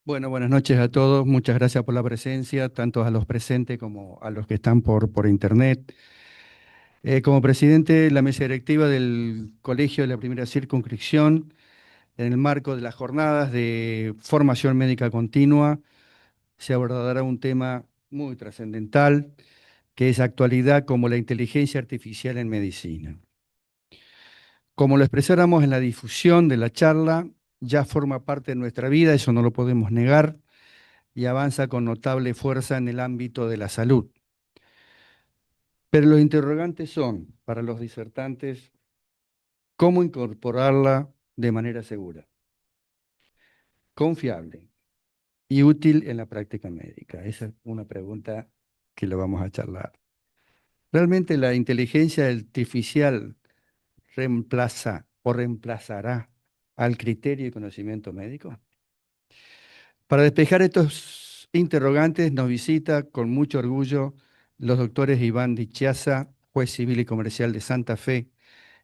Bueno, buenas noches a todos. Muchas gracias por la presencia, tanto a los presentes como a los que están por internet. Como presidente de la mesa directiva del Colegio de la Primera Circunscripción, en el marco de las jornadas de formación médica continua, se abordará un tema muy trascendental, que es actualidad como la inteligencia artificial en medicina. Como lo expresáramos en la difusión de la charla, ya forma parte de nuestra vida, eso no lo podemos negar y avanza con notable fuerza en el ámbito de la salud. Pero los interrogantes son, para los disertantes, ¿cómo incorporarla de manera segura, confiable y útil en la práctica médica? Esa es una pregunta que lo vamos a charlar. ¿Realmente la inteligencia artificial reemplaza o reemplazará al criterio y conocimiento médico? Para despejar estos interrogantes nos visita con mucho orgullo los doctores Iván Dichiasa, juez civil y comercial de Santa Fe,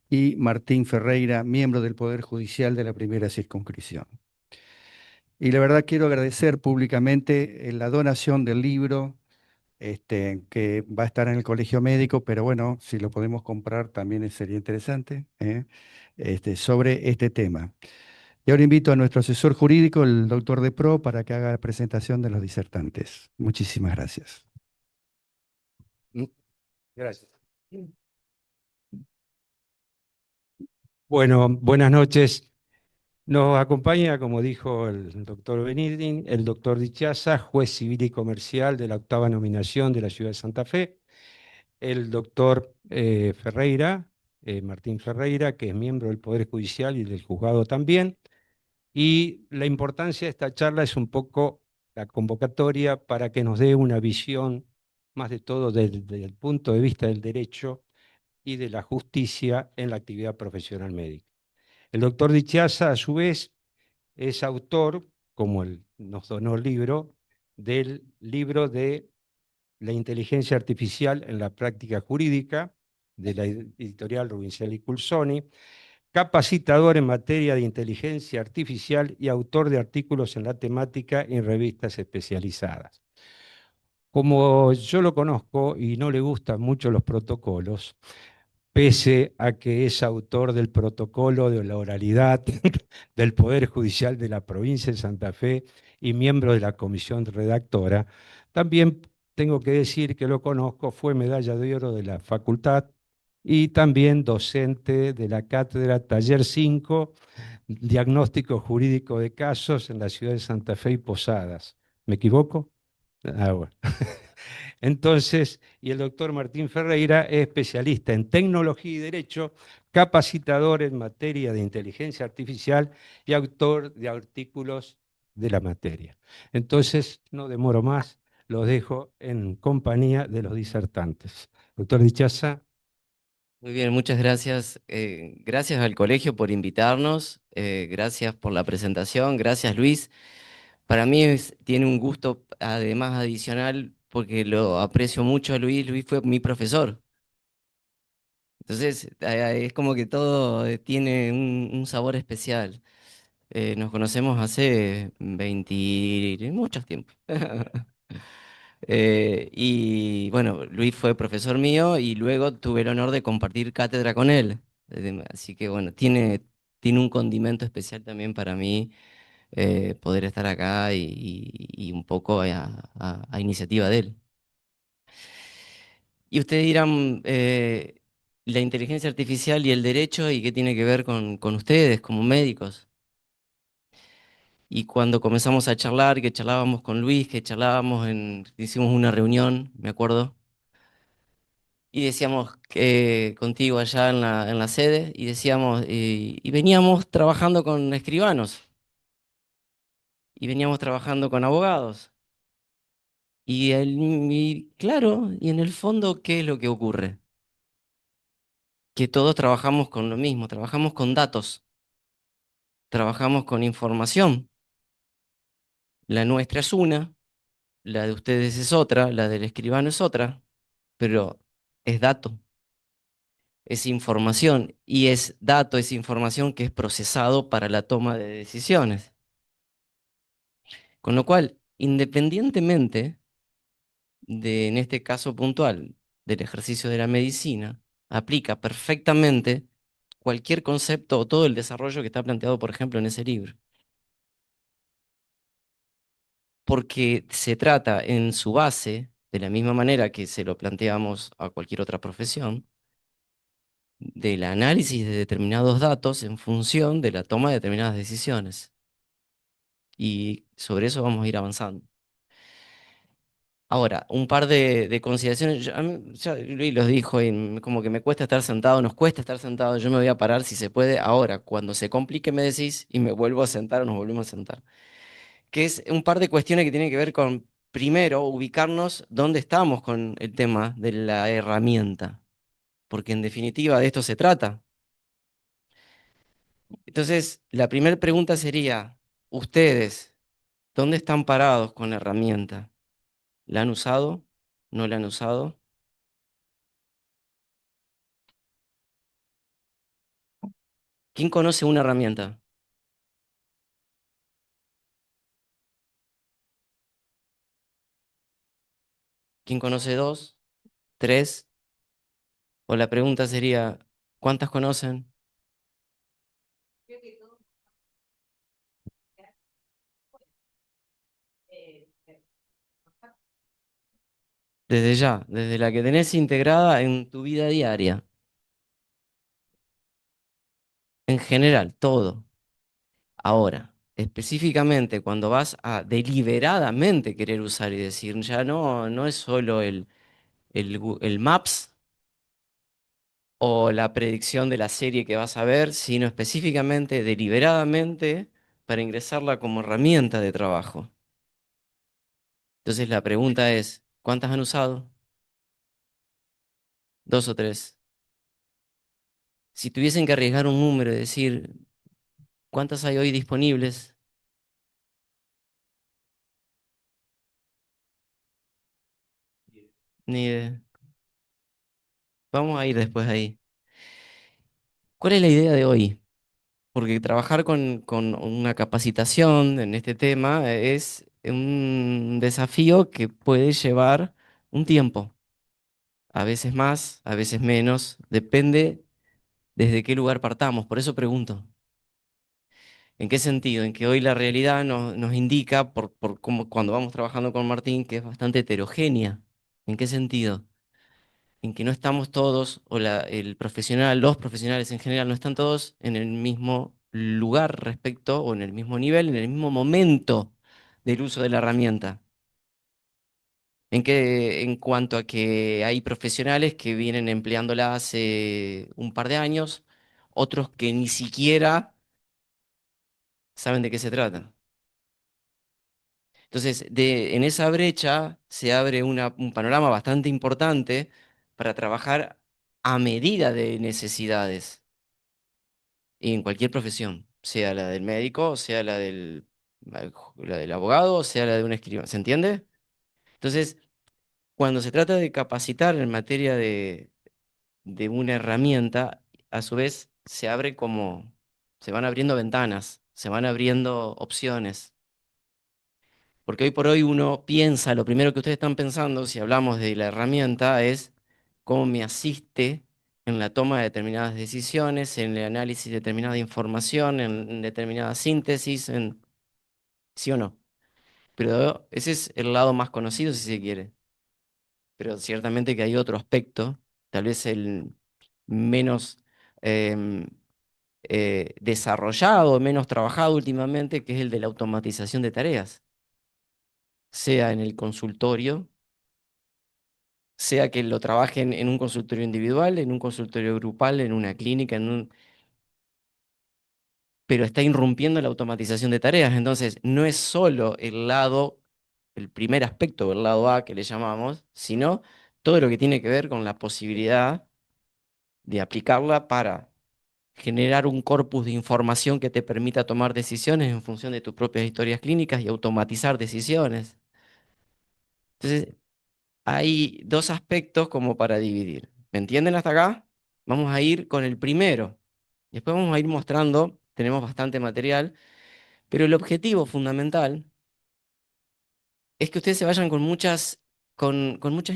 y Martín Ferreira, miembro del Poder Judicial de la Primera Circunscripción. Y la verdad quiero agradecer públicamente la donación del libro, que va a estar en el Colegio Médico, pero bueno, si lo podemos comprar también sería interesante, sobre este tema. Y ahora invito a nuestro asesor jurídico, el doctor De Pro, para que haga la presentación de los disertantes. Muchísimas gracias. Mm, Gracias. Bueno, buenas noches. Nos acompaña, como dijo el doctor Benidin, el doctor Dichaza, juez civil y comercial de la octava nominación de la ciudad de Santa Fe, el doctor Ferreira, Martín Ferreira, que es miembro del Poder Judicial y del juzgado también. Y la importancia de esta charla es un poco la convocatoria para que nos dé una visión, más de todo desde el punto de vista del derecho y de la justicia en la actividad profesional médica. El doctor Dichiasa, a su vez, es autor, como él nos donó el libro, del libro de la inteligencia artificial en la práctica jurídica, de la editorial Rubincial y Culsoni, capacitador en materia de inteligencia artificial y autor de artículos en la temática en revistas especializadas. Como yo lo conozco y no le gustan mucho los protocolos, pese a que es autor del protocolo de la oralidad del Poder Judicial de la provincia de Santa Fe y miembro de la comisión redactora, también tengo que decir que lo conozco, fue medalla de oro de la facultad y también docente de la cátedra Taller 5, Diagnóstico Jurídico de Casos en la ciudad de Santa Fe y Posadas. ¿Me equivoco? Ah, bueno. Entonces, y el doctor Martín Ferreira es especialista en tecnología y derecho, capacitador en materia de inteligencia artificial y autor de artículos de la materia. Entonces, no demoro más, los dejo en compañía de los disertantes. Doctor Dichaza. Muy bien, muchas gracias. Gracias al colegio por invitarnos, gracias por la presentación, gracias Luis. Para mí tiene un gusto además adicional porque lo aprecio mucho a Luis. Luis fue mi profesor. Entonces es como que todo tiene un sabor especial. Nos conocemos hace 20, muchos tiempos. Y bueno, Luis fue profesor mío y luego tuve el honor de compartir cátedra con él. Así que bueno, tiene un condimento especial también para mí poder estar acá y un poco a iniciativa de él. Y ustedes dirán, la inteligencia artificial y el derecho, ¿y qué tiene que ver con ustedes como médicos? Y cuando comenzamos a charlar, que charlábamos con Luis, que charlábamos hicimos una reunión, me acuerdo, y decíamos que contigo allá en la sede, y decíamos, y veníamos trabajando con escribanos, y veníamos trabajando con abogados. Y claro, y en el fondo, ¿qué es lo que ocurre? Que todos trabajamos con lo mismo, trabajamos con datos, trabajamos con información. La nuestra es una, la de ustedes es otra, la del escribano es otra, pero es dato, es información, y es dato, es información que es procesado para la toma de decisiones. Con lo cual, independientemente de, en este caso puntual, del ejercicio de la medicina, aplica perfectamente cualquier concepto o todo el desarrollo que está planteado, por ejemplo, en ese libro. Porque se trata en su base, de la misma manera que se lo planteamos a cualquier otra profesión, del análisis de determinados datos en función de la toma de determinadas decisiones. Y sobre eso vamos a ir avanzando. Ahora, un par de consideraciones. Ya Luis los dijo, y como que me cuesta estar sentado, nos cuesta estar sentado. Yo me voy a parar si se puede. Ahora, cuando se complique, me decís y me vuelvo a sentar o nos volvemos a sentar. Que es un par de cuestiones que tienen que ver con, primero, ubicarnos dónde estamos con el tema de la herramienta. Porque en definitiva de esto se trata. Entonces, la primera pregunta sería, ustedes, ¿dónde están parados con la herramienta? ¿La han usado? ¿No la han usado? ¿Quién conoce una herramienta? ¿Quién conoce dos? ¿Tres? O la pregunta sería, ¿cuántas conocen? Desde ya, desde la que tenés integrada en tu vida diaria, en general, todo. Ahora, específicamente cuando vas a deliberadamente querer usar y decir, ya no es solo el Maps o la predicción de la serie que vas a ver, sino específicamente, deliberadamente, para ingresarla como herramienta de trabajo. Entonces la pregunta es, ¿cuántas han usado? ¿Dos o tres? Si tuviesen que arriesgar un número y decir, ¿cuántas hay hoy disponibles? Ni idea. Vamos a ir después ahí. ¿Cuál es la idea de hoy? Porque trabajar con una capacitación en este tema es un desafío que puede llevar un tiempo, a veces más, a veces menos, depende desde qué lugar partamos. Por eso pregunto, ¿en qué sentido? En que hoy la realidad nos indica, por cómo, cuando vamos trabajando con Martín, que es bastante heterogénea. ¿En qué sentido? En que no estamos todos, o el profesional, los profesionales en general, no están todos en el mismo lugar respecto, o en el mismo nivel, en el mismo momento del uso de la herramienta. En cuanto a que hay profesionales que vienen empleándola hace un par de años, otros que ni siquiera saben de qué se trata. Entonces, en esa brecha se abre un panorama bastante importante para trabajar a medida de necesidades y en cualquier profesión, sea la del médico, sea la del abogado, sea la de un escribano. ¿Se entiende? Entonces, cuando se trata de capacitar en materia de una herramienta, a su vez se van abriendo ventanas, se van abriendo opciones. Porque hoy por hoy uno piensa, lo primero que ustedes están pensando, si hablamos de la herramienta, es cómo me asiste en la toma de determinadas decisiones, en el análisis de determinada información, en determinada síntesis, sí o no. Pero ese es el lado más conocido, si se quiere. Pero ciertamente que hay otro aspecto, tal vez el menos em, desarrollado, menos trabajado últimamente, que es el de la automatización de tareas, sea en el consultorio, sea que lo trabajen en un consultorio individual, en un consultorio grupal, en una clínica, pero está irrumpiendo la automatización de tareas. Entonces, no es solo el lado, el primer aspecto, el lado A que le llamamos, sino todo lo que tiene que ver con la posibilidad de aplicarla para generar un corpus de información que te permita tomar decisiones en función de tus propias historias clínicas y automatizar decisiones. Entonces, hay dos aspectos como para dividir. ¿Me entienden hasta acá? Vamos a ir con el primero. Después vamos a ir mostrando, tenemos bastante material, pero el objetivo fundamental es que ustedes se vayan con muchas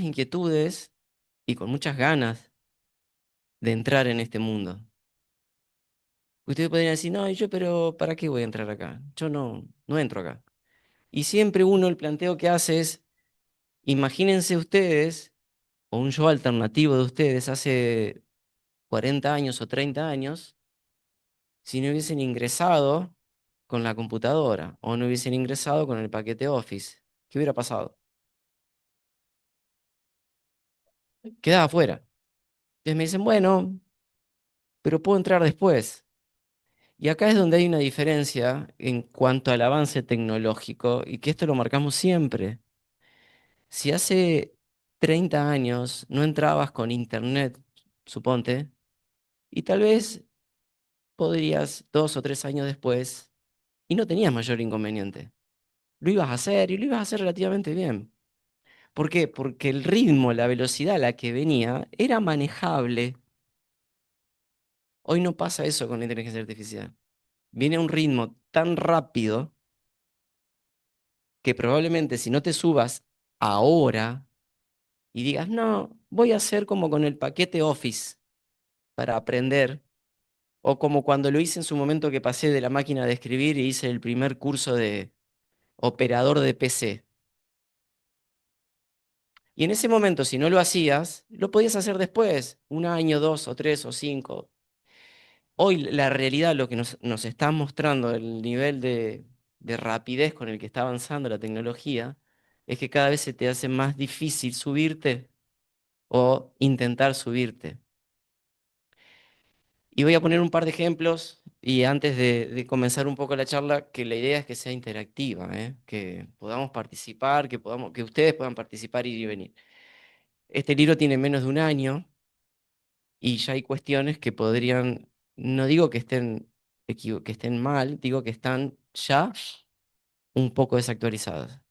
inquietudes y con muchas ganas de entrar en este mundo. Ustedes podrían decir, no, pero ¿para qué voy a entrar acá? Yo no entro acá. Y siempre uno el planteo que hace es, imagínense ustedes, o un yo alternativo de ustedes hace 40 años o 30 años, si no hubiesen ingresado con la computadora o no hubiesen ingresado con el paquete Office. ¿Qué hubiera pasado? Quedaba afuera. Entonces me dicen, bueno, pero puedo entrar después. Y acá es donde hay una diferencia en cuanto al avance tecnológico y que esto lo marcamos siempre. Si hace 30 años no entrabas con internet, suponte, y tal vez podrías 2 o 3 años después y no tenías mayor inconveniente. Lo ibas a hacer y lo ibas a hacer relativamente bien. ¿Por qué? Porque el ritmo, la velocidad a la que venía era manejable. Hoy no pasa eso con la inteligencia artificial. Viene a un ritmo tan rápido que probablemente si no te subas ahora y digas, no, voy a hacer como con el paquete Office para aprender, o como cuando lo hice en su momento que pasé de la máquina de escribir y hice el primer curso de operador de PC. Y en ese momento, si no lo hacías, lo podías hacer después, 1 año, 2 o 3 o 5. Hoy la realidad, lo que nos está mostrando el nivel de rapidez con el que está avanzando la tecnología, es que cada vez se te hace más difícil subirte o intentar subirte. Y voy a poner un par de ejemplos y antes de comenzar un poco la charla, que la idea es que sea interactiva, ¿eh? Que podamos participar, que ustedes puedan participar, ir y venir. Este libro tiene menos de 1 año y ya hay cuestiones que podrían, no digo que que estén mal, digo que están ya un poco desactualizadas.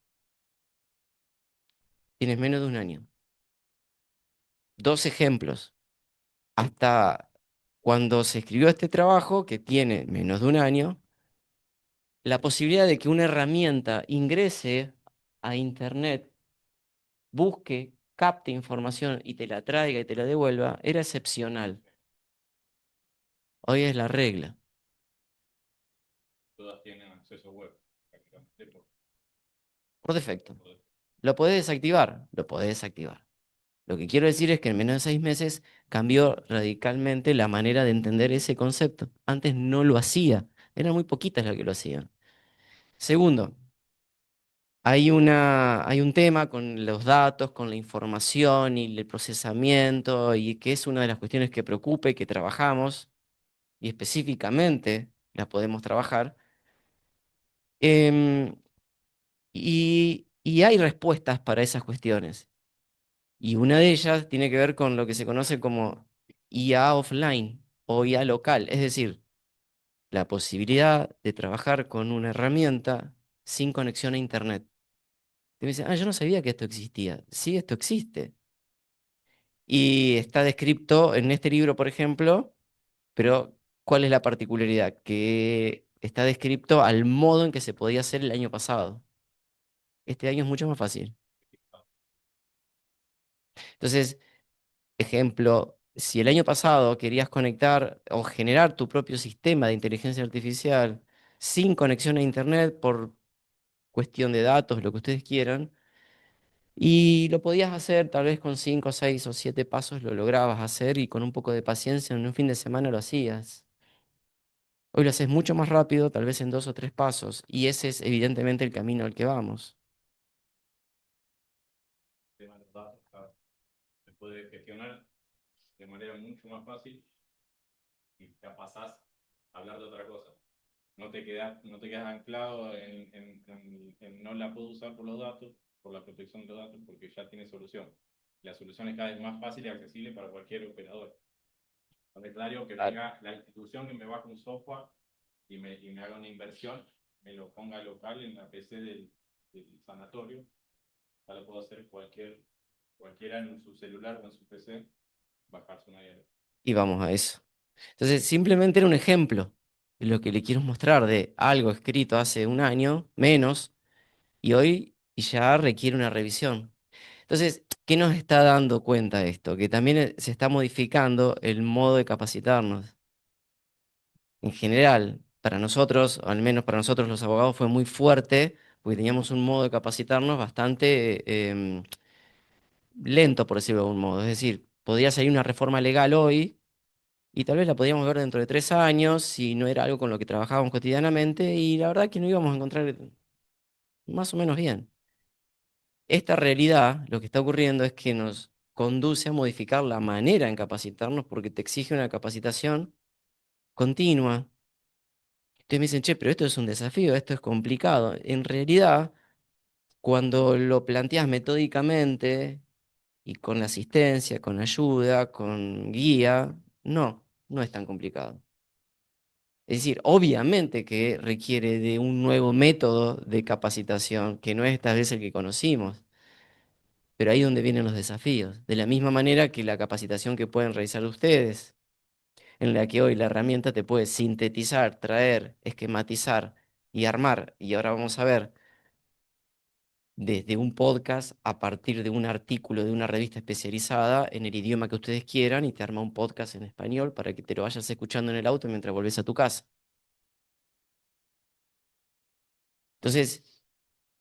Tienes menos de 1 año. 2 ejemplos. Hasta cuando se escribió este trabajo, que tiene menos de 1 año, la posibilidad de que una herramienta ingrese a Internet, busque, capte información y te la traiga y te la devuelva, era excepcional. Hoy es la regla. Todas tienen acceso web, prácticamente Por defecto. por defecto. ¿Lo podés desactivar? Lo podés desactivar. Lo que quiero decir es que en menos de 6 meses cambió radicalmente la manera de entender ese concepto. Antes no lo hacía. Eran muy poquitas las que lo hacían. Segundo, hay un tema con los datos, con la información y el procesamiento, y que es una de las cuestiones que preocupa y que trabajamos, y específicamente la podemos trabajar. Em, y hay respuestas para esas cuestiones. Y una de ellas tiene que ver con lo que se conoce como IA offline o IA local, es decir, la posibilidad de trabajar con una herramienta sin conexión a Internet. Y me dicen, yo no sabía que esto existía. Sí, esto existe. Y está descrito en este libro, por ejemplo, pero ¿cuál es la particularidad? Que está descrito al modo en que se podía hacer el año pasado. Este año es mucho más fácil. Entonces, ejemplo, si el año pasado querías conectar o generar tu propio sistema de inteligencia artificial sin conexión a Internet por cuestión de datos, lo que ustedes quieran, y lo podías hacer tal vez con 5, 6 o 7 pasos, lo lograbas hacer y con un poco de paciencia en un fin de semana lo hacías. Hoy lo haces mucho más rápido, tal vez en 2 o 3 pasos, y ese es evidentemente el camino al que vamos. El tema de los datos se puede gestionar de manera mucho más fácil y ya pasás a hablar de otra cosa. No te quedas anclado en no la puedo usar por los datos, por la protección de los datos, porque ya tiene solución. La solución es cada vez más fácil y accesible para cualquier operador. Es necesario que Claro. venga la institución que me baje un software y me haga una inversión, me lo ponga local en la PC del sanatorio. Ya lo puedo hacer cualquiera en su celular o en su PC, bajarse una IR. Y vamos a eso. Entonces, simplemente era un ejemplo de lo que le quiero mostrar de algo escrito hace 1 año, menos, y hoy y ya requiere una revisión. Entonces, ¿qué nos está dando cuenta esto? Que también se está modificando el modo de capacitarnos. En general, para nosotros, o al menos para nosotros los abogados, fue muy fuerte porque teníamos un modo de capacitarnos bastante lento, por decirlo de algún modo. Es decir, podría salir una reforma legal hoy y tal vez la podríamos ver dentro de 3 años si no era algo con lo que trabajábamos cotidianamente y la verdad que no íbamos a encontrar más o menos bien. Esta realidad, lo que está ocurriendo es que nos conduce a modificar la manera en capacitarnos porque te exige una capacitación continua. Ustedes me dicen, che, pero esto es un desafío, esto es complicado. En realidad, cuando lo planteas metódicamente y con asistencia, con ayuda, con guía, no es tan complicado. Es decir, obviamente que requiere de un nuevo método de capacitación, que no es tal vez el que conocimos, pero ahí es donde vienen los desafíos. De la misma manera que la capacitación que pueden realizar ustedes, en la que hoy la herramienta te puede sintetizar, traer, esquematizar y armar. Y ahora vamos a ver desde un podcast a partir de un artículo de una revista especializada en el idioma que ustedes quieran y te arma un podcast en español para que te lo vayas escuchando en el auto mientras volvés a tu casa. Entonces,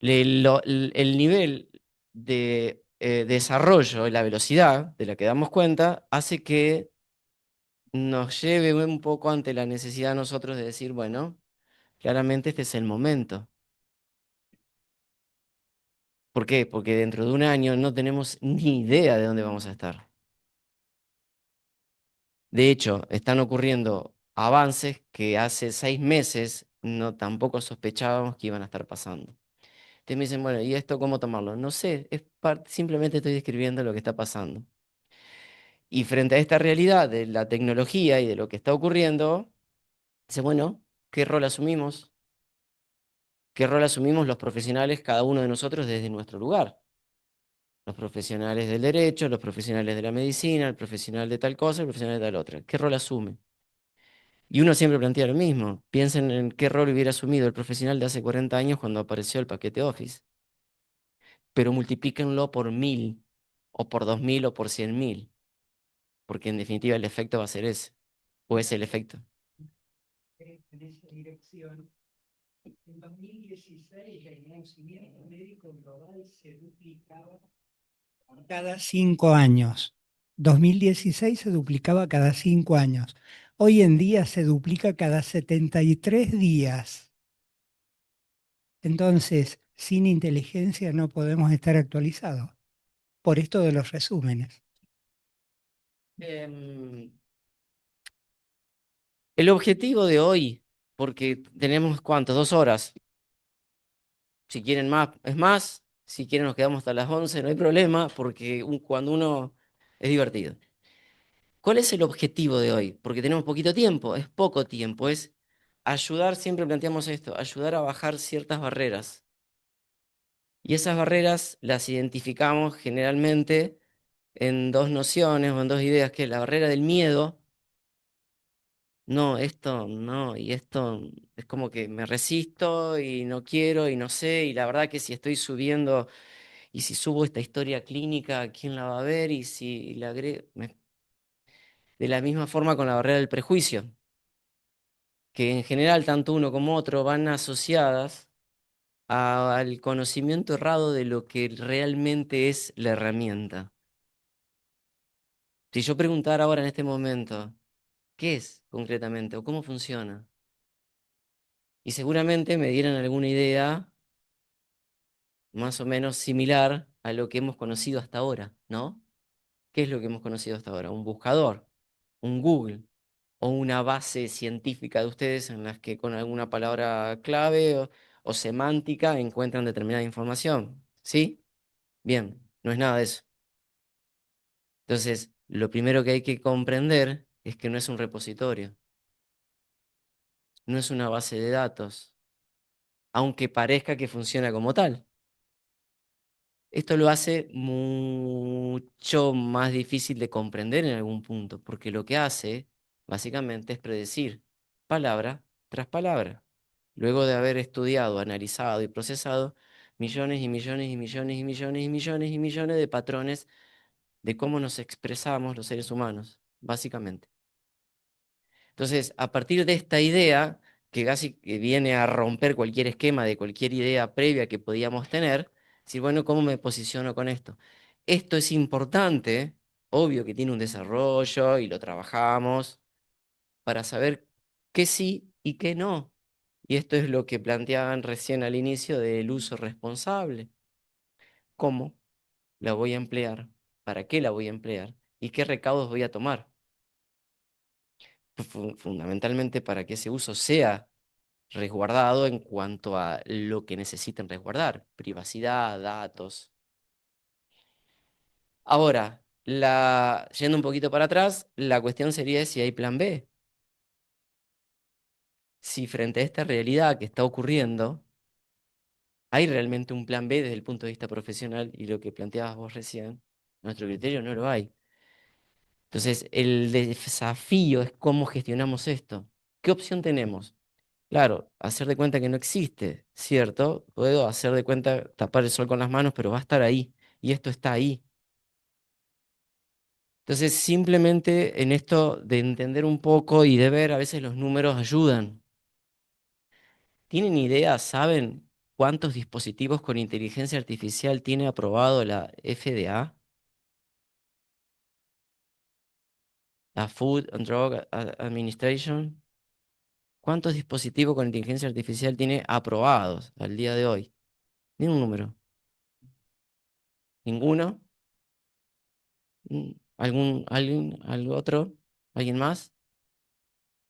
el nivel de desarrollo y la velocidad de la que damos cuenta hace que nos lleve un poco ante la necesidad nosotros de decir, bueno, claramente este es el momento. ¿Por qué? Porque dentro de un año no tenemos ni idea de dónde vamos a estar. De hecho, están ocurriendo avances que hace 6 meses no tampoco sospechábamos que iban a estar pasando. Ustedes me dicen, bueno, ¿y esto cómo tomarlo? No sé, simplemente estoy describiendo lo que está pasando. Y frente a esta realidad de la tecnología y de lo que está ocurriendo, dice, bueno, ¿qué rol asumimos? ¿Qué rol asumimos los profesionales, cada uno de nosotros desde nuestro lugar? Los profesionales del derecho, los profesionales de la medicina, el profesional de tal cosa, el profesional de tal otra. ¿Qué rol asume? Y uno siempre plantea lo mismo. Piensen en qué rol hubiera asumido el profesional de hace 40 años cuando apareció el paquete Office. Pero multiplíquenlo por 1000, o por 2000, o por 100.000. Porque en definitiva el efecto va a ser ese. O es el efecto. En esa dirección. En 2016 el conocimiento médico global se duplicaba cada 5 años. 2016 se duplicaba cada 5 años. Hoy en día se duplica cada 73 días. Entonces, sin inteligencia no podemos estar actualizados. Por esto de los resúmenes. Em, el objetivo de hoy, porque tenemos ¿cuántos? 2 horas. Si quieren más, es más. Si quieren nos quedamos hasta las 11, no hay problema, porque cuando uno es divertido. ¿Cuál es el objetivo de hoy? Porque tenemos poquito tiempo, es poco tiempo, es ayudar, siempre planteamos esto, ayudar a bajar ciertas barreras. Y esas barreras las identificamos generalmente en dos nociones o en dos ideas, que es la barrera del miedo. No, esto no, y esto es como que me resisto y no quiero y no sé, y la verdad que si estoy subiendo y si subo esta historia clínica, ¿quién la va a ver? Y si la agrego... De la misma forma con la barrera del prejuicio, que en general tanto uno como otro van asociadas al conocimiento errado de lo que realmente es la herramienta. Si yo preguntara ahora en este momento, ¿qué es concretamente o cómo funciona? Y seguramente me dieran alguna idea más o menos similar a lo que hemos conocido hasta ahora, ¿no? ¿Qué es lo que hemos conocido hasta ahora? Un buscador, un Google o una base científica de ustedes en las que con alguna palabra clave o semántica encuentran determinada información. ¿Sí? Bien, no es nada de eso. Entonces, lo primero que hay que comprender es que no es un repositorio, no es una base de datos, aunque parezca que funciona como tal. Esto lo hace mucho más difícil de comprender en algún punto, porque lo que hace, básicamente, es predecir palabra tras palabra. Luego de haber estudiado, analizado y procesado, millones y millones y millones y millones y millones y millones de patrones de cómo nos expresamos los seres humanos, básicamente. Entonces, a partir de esta idea, que casi que viene a romper cualquier esquema de cualquier idea previa que podíamos tener, decir, bueno, ¿cómo me posiciono con esto? Esto es importante, obvio que tiene un desarrollo y lo trabajamos para saber qué sí y qué no. Y esto es lo que planteaban recién al inicio del uso responsable. ¿Cómo la voy a emplear? ¿Para qué la voy a emplear? ¿Y qué recaudos voy a tomar? Fundamentalmente para que ese uso sea resguardado en cuanto a lo que necesiten resguardar, privacidad, datos. Ahora, yendo un poquito para atrás, la cuestión sería si hay plan B. Si frente a esta realidad que está ocurriendo, hay realmente un plan B desde el punto de vista profesional y lo que planteabas vos recién, nuestro criterio no lo hay. Entonces, el desafío es cómo gestionamos esto. ¿Qué opción tenemos? Claro, hacer de cuenta que no existe, ¿cierto? Puedo hacer de cuenta, tapar el sol con las manos, pero va a estar ahí. Y esto está ahí. Entonces, simplemente en esto de entender un poco y de ver, a veces los números ayudan. ¿Tienen idea, saben cuántos dispositivos con inteligencia artificial tiene aprobado la FDA? La Food and Drug Administration. ¿Cuántos dispositivos con inteligencia artificial tiene aprobados al día de hoy? Ni un número. ¿Ninguno? ¿Algo otro? ¿Alguien más?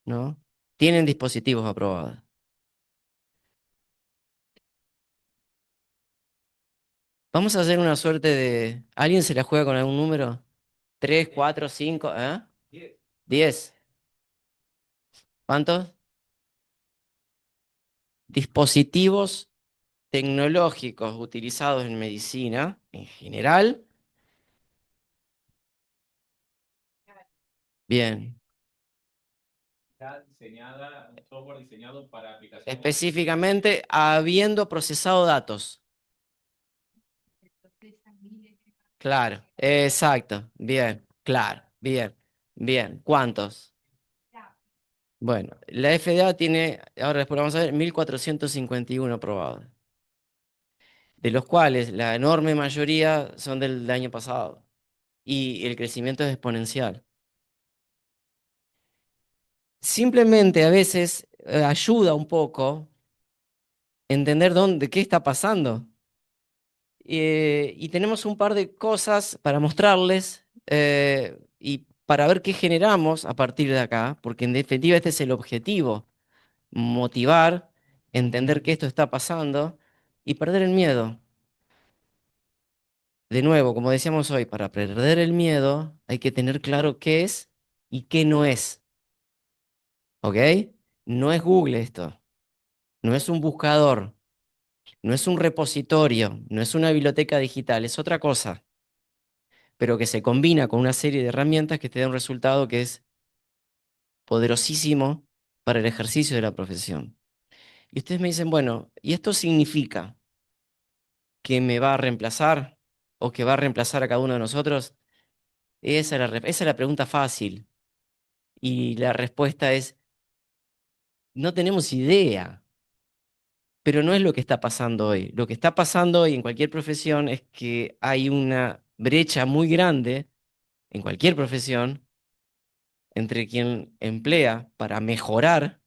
¿No? Tienen dispositivos aprobados. Vamos a hacer una suerte de... ¿Alguien se la juega con algún número? ¿Tres, cuatro, cinco? ¿Eh? 10. ¿Cuántos? Dispositivos tecnológicos utilizados en medicina en general. Bien. Está diseñada, un software diseñado para aplicaciones. Específicamente, habiendo procesado datos. Claro, exacto. Bien, claro, bien, bien. ¿Cuántos? Bueno, la FDA tiene, ahora después vamos a ver, 1451 aprobados, de los cuales la enorme mayoría son del año pasado y el crecimiento es exponencial. Simplemente a veces ayuda un poco entender qué está pasando. Y tenemos un par de cosas para mostrarles y para ver qué generamos a partir de acá, porque en definitiva este es el objetivo, motivar, entender que esto está pasando y perder el miedo. De nuevo, como decíamos hoy, para perder el miedo hay que tener claro qué es y qué no es. ¿Ok? No es Google esto, no es un buscador, no es un repositorio, no es una biblioteca digital, es otra cosa, pero que se combina con una serie de herramientas que te da un resultado que es poderosísimo para el ejercicio de la profesión. Y ustedes me dicen, bueno, ¿y esto significa que me va a reemplazar o que va a reemplazar a cada uno de nosotros? Esa es la pregunta fácil. Y la respuesta es, no tenemos idea, pero no es lo que está pasando hoy. Lo que está pasando hoy en cualquier profesión es que hay una brecha muy grande en cualquier profesión entre quien emplea para mejorar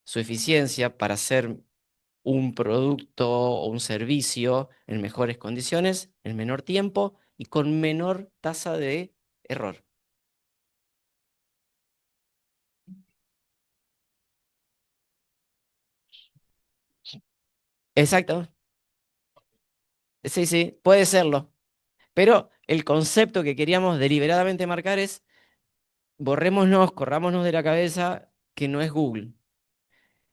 su eficiencia, para hacer un producto o un servicio en mejores condiciones, en menor tiempo y con menor tasa de error. Exacto. Sí, sí, puede serlo. Pero el concepto que queríamos deliberadamente marcar es borrémonos, corrámonos de la cabeza que no es Google.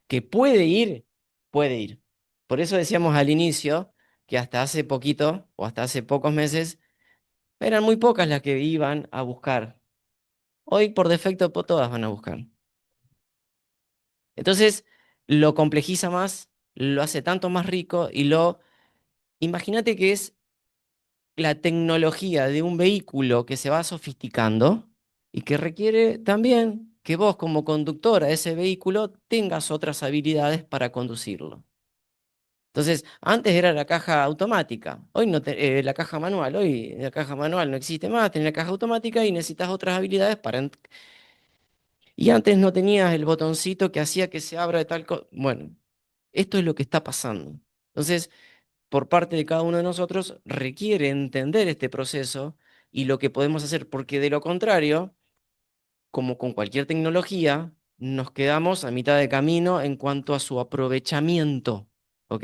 Que puede ir, puede ir. Por eso decíamos al inicio que hasta hace poquito o hasta hace pocos meses eran muy pocas las que iban a buscar. Hoy por defecto todas van a buscar. Entonces lo complejiza más, lo hace tanto más rico y lo imagínate que es la tecnología de un vehículo que se va sofisticando y que requiere también que vos como conductora de ese vehículo tengas otras habilidades para conducirlo. Entonces, antes era la caja automática, hoy no la caja manual, hoy la caja manual no existe más, tenés la caja automática y necesitas otras habilidades para... Y antes no tenías el botoncito que hacía que se abra de tal cosa. Bueno, esto es lo que está pasando. Entonces, por parte de cada uno de nosotros requiere entender este proceso y lo que podemos hacer, porque de lo contrario, como con cualquier tecnología, nos quedamos a mitad de camino en cuanto a su aprovechamiento, ¿ok?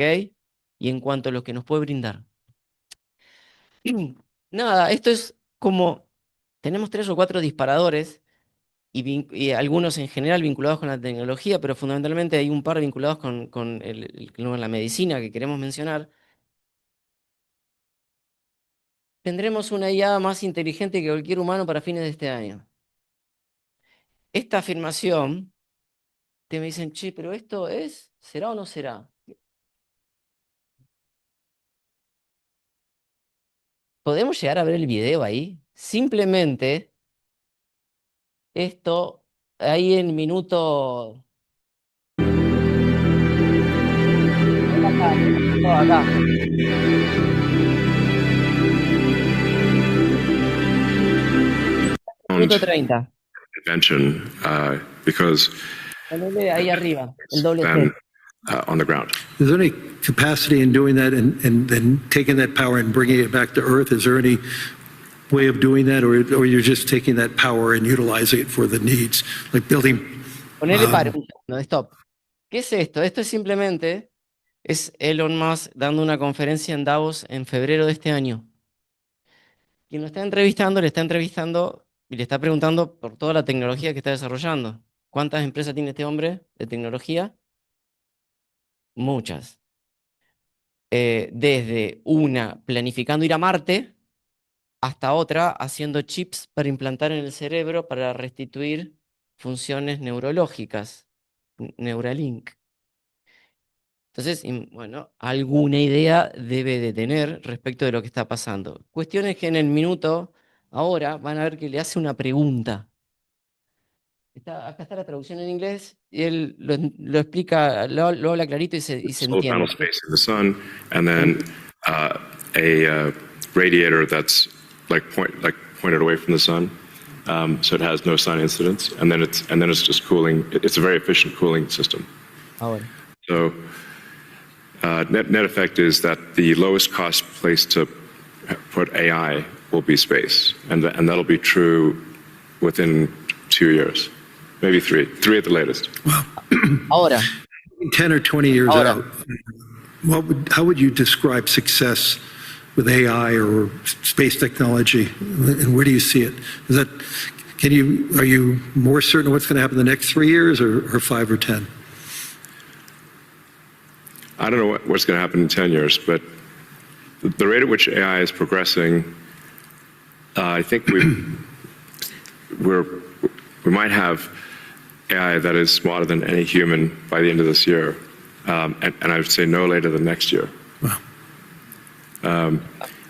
Y en cuanto a lo que nos puede brindar. Nada, esto es como, tenemos 3 o 4 disparadores y algunos en general vinculados con la tecnología, pero fundamentalmente hay un par vinculados con con la medicina que queremos mencionar. Tendremos una IA más inteligente que cualquier humano para fines de este año. Esta afirmación, te me dicen, che, pero esto es, ¿será o no será? ¿Podemos llegar a ver el video ahí? Simplemente esto, ahí en minuto... Acá. Minuto 30. Invention because Ponele ahí arriba, el doble than C. on the ground. Is there any capacity in doing that and then taking that power and bringing it back to Earth? Is there any way of doing that, or you're just taking that power and utilizing it for the needs, like building? Ponele paro, un segundo, stop. ¿Qué es esto? Esto es simplemente, es Elon Musk dando una conferencia en Davos en febrero de este año. Quien lo está entrevistando, le está entrevistando y le está preguntando por toda la tecnología que está desarrollando. ¿Cuántas empresas tiene este hombre de tecnología? Muchas. Desde una planificando ir a Marte hasta otra haciendo chips para implantar en el cerebro para restituir funciones neurológicas, Neuralink. Entonces, bueno, alguna idea debe de tener respecto de lo que está pasando. Cuestiones que en el minuto, ahora, van a ver que le hace una pregunta. Acá está la traducción en inglés y él lo explica, lo habla clarito y se Solar panel entiende. space in the sun, and then a radiator that's pointed away from the sun, so it has no sun incidence, and then it's just cooling. It's a very efficient cooling system. Ahora. So net effect is that the lowest cost place to put AI will be space, and that'll be true within 2 years, maybe three at the latest. Ahora. 10 or 20 years Ahora. out, how would you describe success with AI or space technology, and where do you see it? Are you more certain what's going to happen in the next 3 years or 5 or 10? I don't know what's going to happen in 10 years, but the rate at which AI is progressing, I think we might have AI that is smarter than any human by the end of this year, and I would say no later than next year. Wow.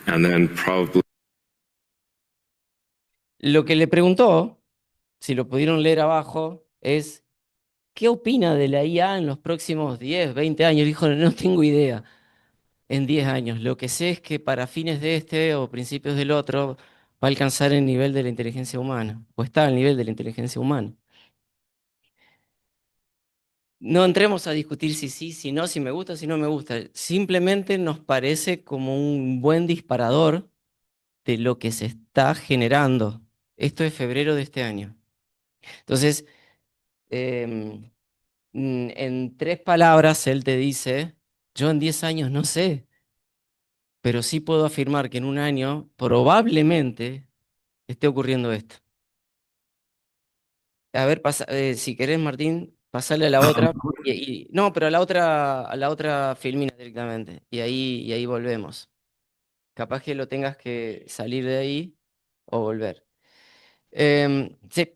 And then probably. Lo que le preguntó, si lo pudieron leer abajo, es ¿qué opina de la IA en los próximos 10, 20 años? Dijo, no tengo idea. En 10 años. Lo que sé es que para fines de este o principios del otro va a alcanzar el nivel de la inteligencia humana, o está al nivel de la inteligencia humana. No entremos a discutir si sí, si no, si me gusta, si no me gusta. Simplemente nos parece como un buen disparador de lo que se está generando. Esto es febrero de este año. Entonces, en 3 palabras, él te dice, yo en 10 años no sé, pero sí puedo afirmar que en un año probablemente esté ocurriendo esto. A ver, si querés, Martín, pasale a la otra. No, pero a la otra filmina directamente. Y ahí volvemos. Capaz que lo tengas que salir de ahí o volver. Sí.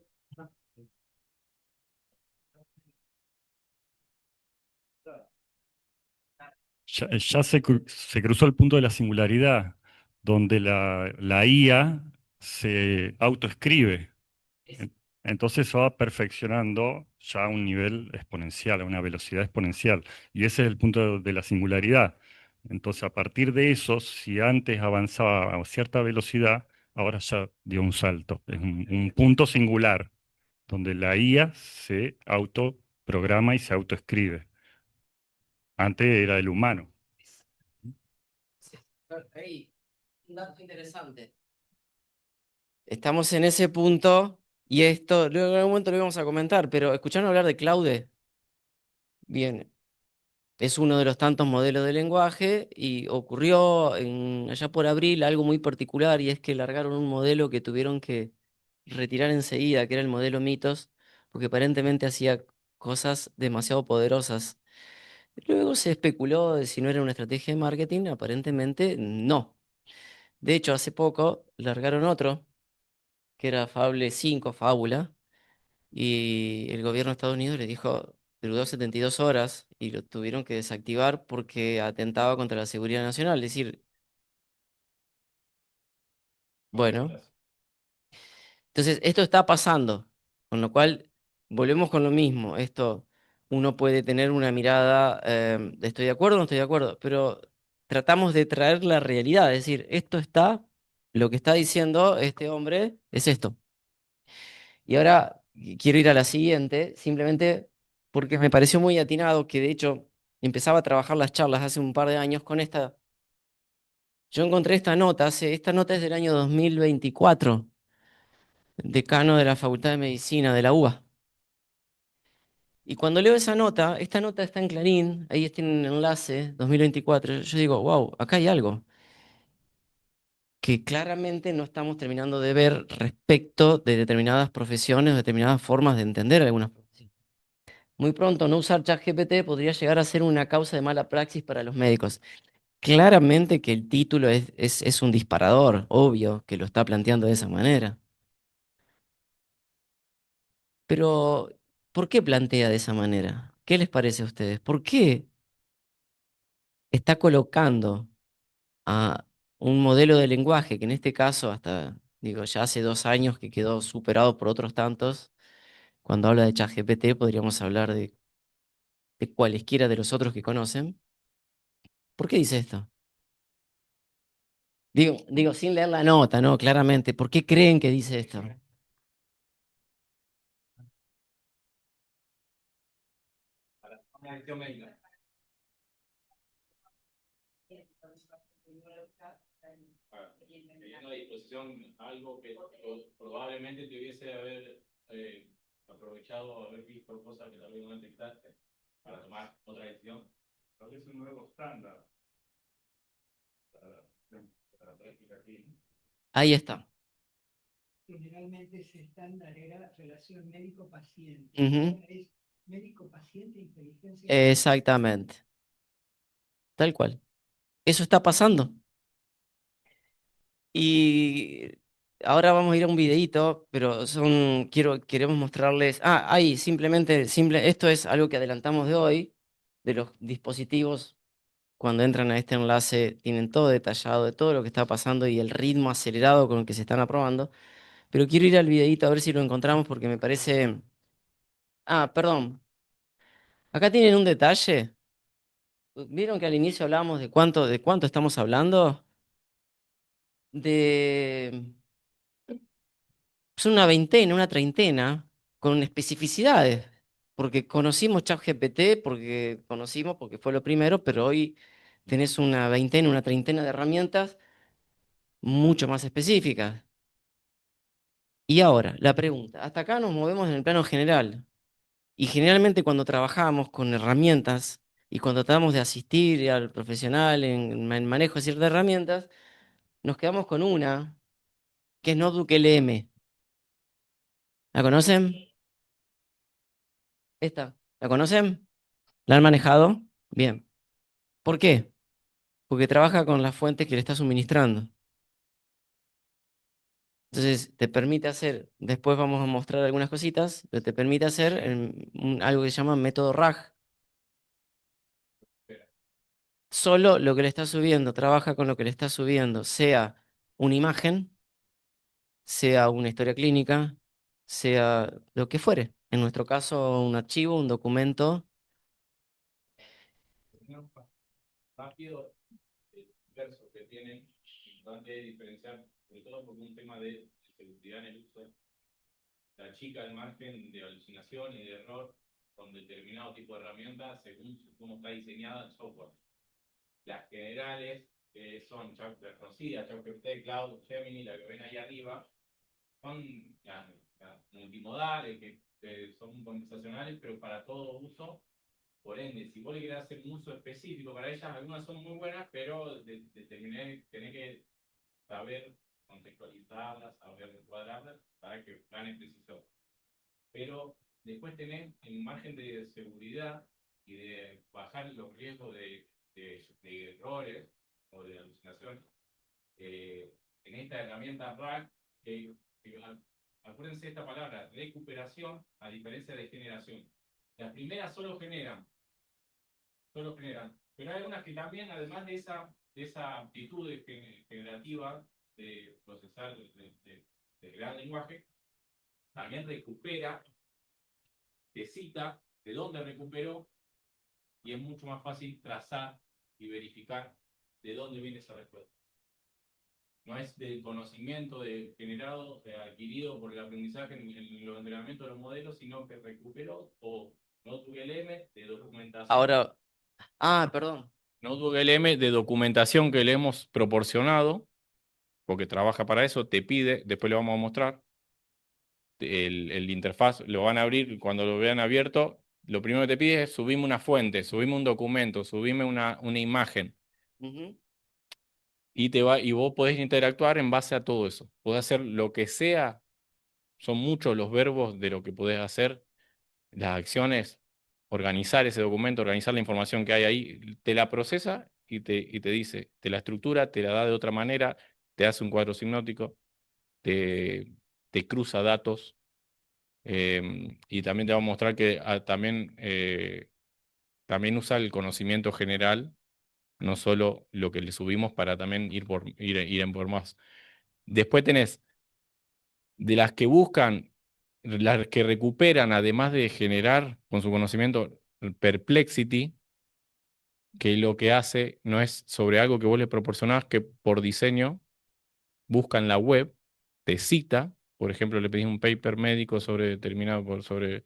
ya se cruzó el punto de la singularidad, donde la IA se autoescribe. Entonces se va perfeccionando ya a un nivel exponencial, a una velocidad exponencial. Y ese es el punto de la singularidad. Entonces, a partir de eso, si antes avanzaba a cierta velocidad, ahora ya dio un salto. Es un punto singular, donde la IA se autoprograma y se autoescribe. Antes era el humano. Sí, ahí, un dato interesante. Estamos en ese punto y esto, luego en algún momento lo vamos a comentar, pero ¿escucharon hablar de Claude? Bien, es uno de los tantos modelos de lenguaje y ocurrió allá por abril algo muy particular y es que largaron un modelo que tuvieron que retirar enseguida, que era el modelo Mitos, porque aparentemente hacía cosas demasiado poderosas. Luego se especuló de si no era una estrategia de marketing, aparentemente no. De hecho, hace poco largaron otro, que era Fable 5, Fábula, y el gobierno de Estados Unidos les dijo, duró 72 horas y lo tuvieron que desactivar porque atentaba contra la seguridad nacional. Es decir, bueno, entonces esto está pasando, con lo cual volvemos con lo mismo. Esto uno puede tener una mirada, estoy de acuerdo o no estoy de acuerdo, pero tratamos de traer la realidad, es decir, esto está, lo que está diciendo este hombre es esto. Y ahora quiero ir a la siguiente, simplemente porque me pareció muy atinado que de hecho empezaba a trabajar las charlas hace un par de años con esta. Yo encontré esta nota, esta nota es del año 2024, decano de la Facultad de Medicina de la UBA. Y cuando leo esa nota, esta nota está en Clarín, ahí tiene un enlace, 2024, yo digo, wow, acá hay algo que claramente no estamos terminando de ver respecto de determinadas profesiones o determinadas formas de entender algunas profesiones. Muy pronto, no usar ChatGPT podría llegar a ser una causa de mala praxis para los médicos. Claramente que el título es un disparador, obvio que lo está planteando de esa manera. Pero, ¿por qué plantea de esa manera? ¿Qué les parece a ustedes? ¿Por qué está colocando a un modelo de lenguaje que en este caso hasta, digo, ya hace 2 años que quedó superado por otros tantos? Cuando habla de ChatGPT podríamos hablar de cualesquiera de los otros que conocen. ¿Por qué dice esto? Digo, sin leer la nota, ¿no? Claramente. ¿Por qué creen que dice esto? Una gestión médica. Teniendo a disposición algo que probablemente te hubiese haber aprovechado, haber visto cosas que tal vez no detectaste para tomar otra decisión. Tal vez un nuevo estándar para la práctica aquí. Ahí está. Generalmente ese estándar era relación médico-paciente. Ujú. Ahora es médico-paciente, inteligencia. Exactamente. Tal cual. Eso está pasando. Y ahora vamos a ir a un videíto, pero queremos mostrarles. Ahí, esto es algo que adelantamos de hoy, de los dispositivos. Cuando entran a este enlace, tienen todo detallado de todo lo que está pasando y el ritmo acelerado con el que se están aprobando. Pero quiero ir al videíto a ver si lo encontramos porque me parece. Perdón. Acá tienen un detalle. ¿Vieron que al inicio hablábamos de cuánto estamos hablando? Son una veintena, una treintena, con especificidades. Porque conocimos ChatGPT, porque fue lo primero, pero hoy tenés una veintena, una treintena de herramientas mucho más específicas. Y ahora, la pregunta, hasta acá nos movemos en el plano general. Y generalmente cuando trabajamos con herramientas y cuando tratamos de asistir al profesional en el manejo de ciertas herramientas, nos quedamos con una, que es Notebook LM. ¿La conocen? Esta. ¿La conocen? ¿La han manejado? Bien. ¿Por qué? Porque trabaja con las fuentes que le está suministrando. Entonces, te permite hacer, después vamos a mostrar algunas cositas, pero te permite hacer algo que se llama método RAG. solo lo que le está subiendo, trabaja con lo que le está subiendo, sea una imagen, sea una historia clínica, sea lo que fuere. En nuestro caso, un archivo, un documento. Rápido, verso que tienen, importante diferenciar, sobre todo por un tema de seguridad en el uso. La chica al margen de alucinación y de error con determinado tipo de herramientas según cómo está diseñada el software. Las generales, que son Rosida, ChatGPT, Cloud, Gemini, la que ven ahí arriba, son las multimodales, que son conversacionales, pero para todo uso. Por ende, si vos le querés hacer un uso específico para ellas, algunas son muy buenas, pero tenés que saber contextualizarlas, saber encuadrarlas para que ganen precisión. Pero después tenés en margen de seguridad y de bajar los riesgos de errores o de alucinaciones. En esta herramienta RAG, acuérdense de esta palabra, recuperación, a diferencia de generación. Las primeras solo generan. Pero hay unas que también, además de esa aptitud generativa de procesar, de crear lenguaje, también recupera, te cita de dónde recuperó, y es mucho más fácil trazar y verificar de dónde viene esa respuesta. No es del conocimiento generado, adquirido por el aprendizaje en los entrenamientos de los modelos, sino que recuperó o NodeLM de documentación. Ahora, perdón. NodeLM de documentación que le hemos proporcionado, porque trabaja para eso, te pide, después le vamos a mostrar, el interfaz lo van a abrir, cuando lo vean abierto, lo primero que te pide es subirme una fuente, subirme un documento, subirme una imagen. Ujú. Y vos podés interactuar en base a todo eso. Podés hacer lo que sea, son muchos los verbos de lo que podés hacer, las acciones, organizar ese documento, organizar la información que hay ahí, te la procesa y te dice, te la estructura, te la da de otra manera, te hace un cuadro sinóptico, te cruza datos, y también te va a mostrar que también usa el conocimiento general, no solo lo que le subimos para también ir en por más. Después tenés de las que buscan, las que recuperan, además de generar con su conocimiento Perplexity, que lo que hace no es sobre algo que vos le proporcionás, que por diseño busca en la web, te cita, por ejemplo, le pedís un paper médico sobre sobre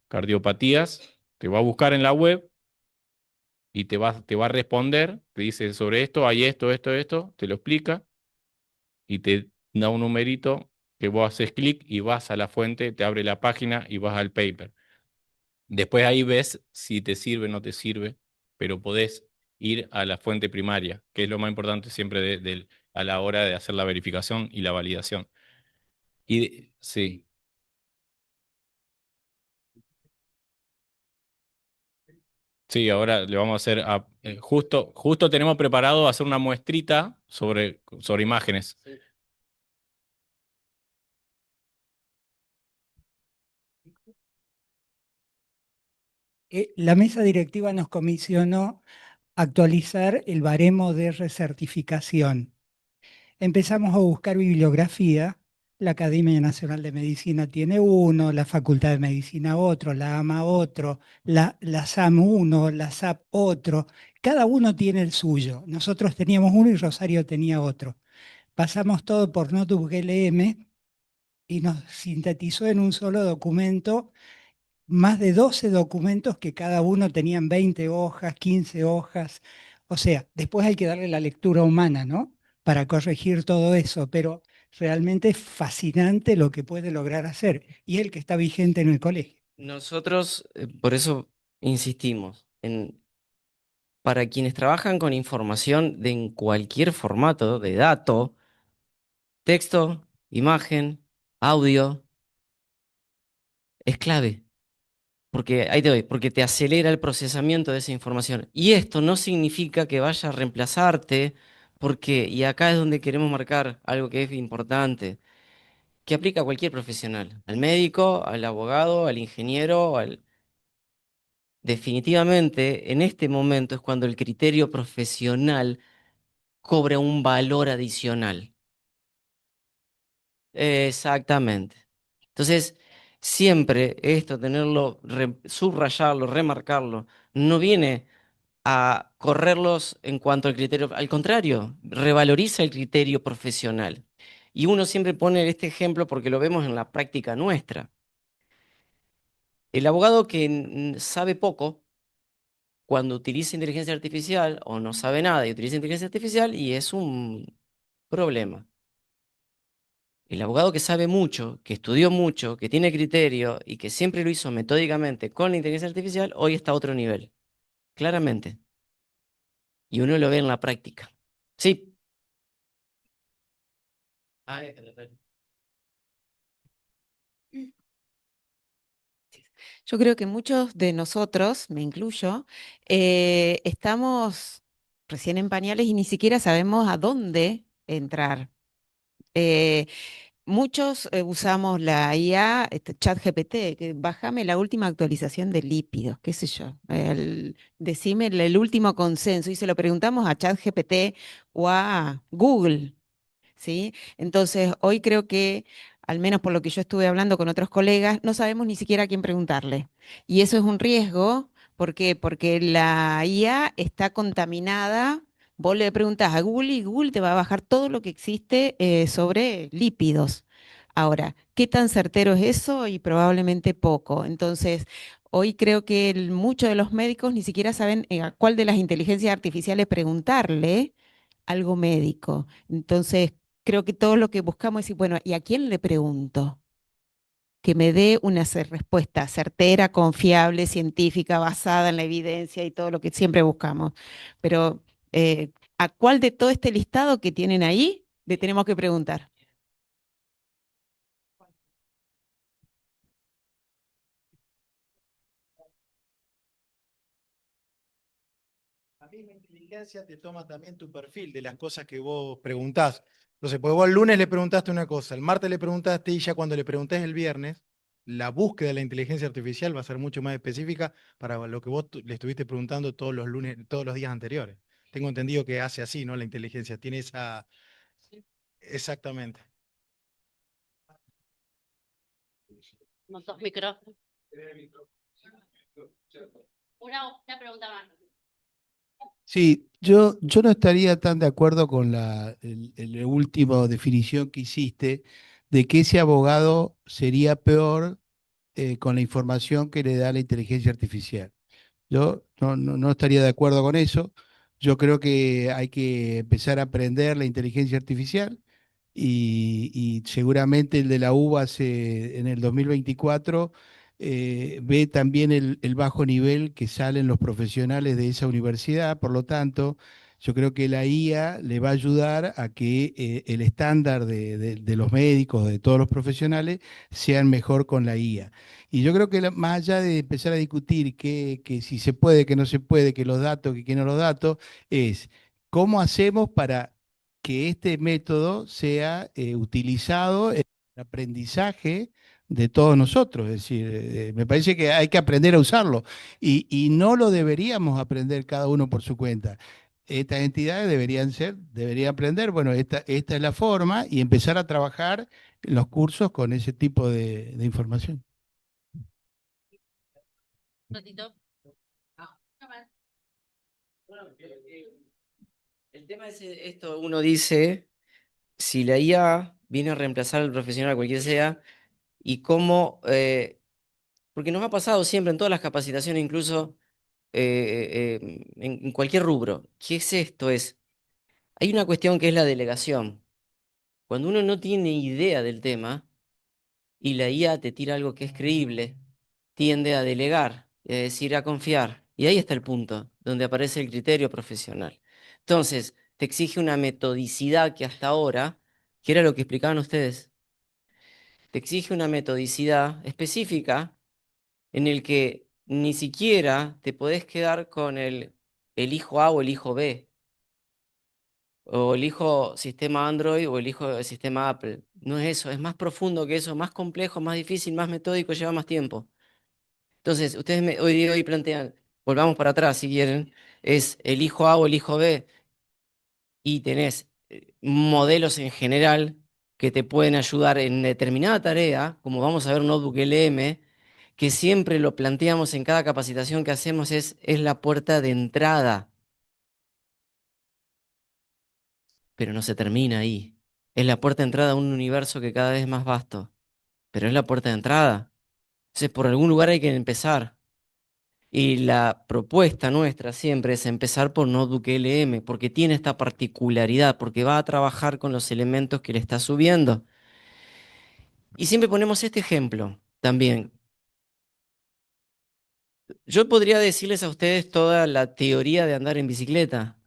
cardiopatías, te va a buscar en la web y te va a responder, te dice sobre esto, hay esto, te lo explica y te da un numerito que vos haces clic y vas a la fuente, te abre la página y vas al paper. Después ahí ves si te sirve o no te sirve, pero podés ir a la fuente primaria, que es lo más importante siempre a la hora de hacer la verificación y la validación. Sí. Sí, ahora le vamos a hacer, justo tenemos preparado hacer una muestrita sobre imágenes. La mesa directiva nos comisionó actualizar el baremo de recertificación. Empezamos a buscar bibliografía. La Academia Nacional de Medicina tiene uno, la Facultad de Medicina otro, la AMA otro, la SAM uno, la SAP otro. Cada uno tiene el suyo. Nosotros teníamos uno y Rosario tenía otro. Pasamos todo por NotebookLM y nos sintetizó en un solo documento más de 12 documentos que cada uno tenían 20 hojas, 15 hojas. O sea, después hay que darle la lectura humana, ¿no? Para corregir todo eso, pero realmente es fascinante lo que puede lograr hacer y el que está vigente en el colegio. Nosotros, por eso insistimos, para quienes trabajan con información en cualquier formato de dato, texto, imagen, audio, es clave. Porque, ahí te doy, porque te acelera el procesamiento de esa información. Y esto no significa que vaya a reemplazarte, porque, y acá es donde queremos marcar algo que es importante, que aplica a cualquier profesional, al médico, al abogado, al ingeniero, definitivamente en este momento es cuando el criterio profesional cobra un valor adicional. Exactamente. Entonces, siempre esto, tenerlo, subrayarlo, remarcarlo, no viene a correrlos en cuanto al criterio, al contrario, revaloriza el criterio profesional. Y uno siempre pone este ejemplo porque lo vemos en la práctica nuestra. El abogado que sabe poco, cuando utiliza inteligencia artificial o no sabe nada y utiliza inteligencia artificial, y es un problema. El abogado que sabe mucho, que estudió mucho, que tiene criterio y que siempre lo hizo metódicamente con la inteligencia artificial, hoy está a otro nivel, claramente. Y uno lo ve en la práctica. Sí. Yo creo que muchos de nosotros, me incluyo, estamos recién en pañales y ni siquiera sabemos a dónde entrar. Eh, Muchos usamos la IA, ChatGPT, que bájame la última actualización de lípidos, qué sé yo, decime el último consenso y se lo preguntamos a ChatGPT o a Google. ¿Sí? Entonces, hoy creo que, al menos por lo que yo estuve hablando con otros colegas, no sabemos ni siquiera a quién preguntarle. Y eso es un riesgo. ¿Por qué? Porque la IA está contaminada. Vos le preguntás a Google y Google te va a bajar todo lo que existe sobre lípidos. Ahora, ¿qué tan certero es eso? Y probablemente poco. Entonces, hoy creo que muchos de los médicos ni siquiera saben a cuál de las inteligencias artificiales preguntarle algo médico. Entonces, creo que todo lo que buscamos es decir, bueno, ¿y a quién le pregunto? Que me dé una respuesta certera, confiable, científica, basada en la evidencia y todo lo que siempre buscamos. Pero, ¿a cuál de todo este listado que tienen ahí le tenemos que preguntar? La misma inteligencia te toma también tu perfil de las cosas que vos preguntás. Entonces, pues vos el lunes le preguntaste una cosa, el martes le preguntaste y ya cuando le preguntés el viernes, la búsqueda de la inteligencia artificial va a ser mucho más específica para lo que vos le estuviste preguntando todos los lunes, todos los días anteriores. Tengo entendido que hace así, ¿no? La inteligencia tiene esa... Exactamente. Dos micrófonos. Una pregunta más. Sí, yo no estaría tan de acuerdo con la última definición que hiciste de que ese abogado sería peor con la información que le da la inteligencia artificial. Yo no estaría de acuerdo con eso. Yo creo que hay que empezar a aprender la inteligencia artificial y seguramente el de la UBA en el 2024 ve también el bajo nivel que salen los profesionales de esa universidad. Por lo tanto, yo creo que la IA le va a ayudar a que el estándar de los médicos, de todos los profesionales, sean mejor con la IA. Y yo creo que más allá de empezar a discutir que si se puede, que no se puede, que los datos, que no los datos, es cómo hacemos para que este método sea utilizado en el aprendizaje de todos nosotros. Es decir, me parece que hay que aprender a usarlo y no lo deberíamos aprender cada uno por su cuenta. Estas entidades deberían aprender, bueno, esta es la forma y empezar a trabajar en los cursos con ese tipo de información. Ratito. El tema es esto, uno dice, si la IA viene a reemplazar al profesional, cualquiera sea, y cómo, porque nos ha pasado siempre en todas las capacitaciones, incluso en cualquier rubro. ¿Qué es esto? Hay una cuestión que es la delegación. Cuando uno no tiene idea del tema y la IA te tira algo que es creíble, tiende a delegar, es decir, a confiar. Y ahí está el punto, donde aparece el criterio profesional. Entonces, te exige una metodicidad que hasta ahora, que era lo que explicaban ustedes, te exige una metodicidad específica en el que ni siquiera te podés quedar con el hijo A o el hijo B, o elijo sistema Android o elijo el sistema Apple. No es eso, es más profundo que eso, más complejo, más difícil, más metódico, lleva más tiempo. Entonces, ustedes hoy plantean, volvamos para atrás si quieren, es elijo A o elijo B, y tenés modelos en general que te pueden ayudar en determinada tarea, como vamos a ver Notebook LM, que siempre lo planteamos en cada capacitación que hacemos, es la puerta de entrada, pero no se termina ahí. Es la puerta de entrada a un universo que cada vez es más vasto, pero es la puerta de entrada. Entonces, por algún lugar hay que empezar. Y la propuesta nuestra siempre es empezar por Notebook LM, porque tiene esta particularidad, porque va a trabajar con los elementos que le está subiendo. Y siempre ponemos este ejemplo también. Yo podría decirles a ustedes toda la teoría de andar en bicicleta,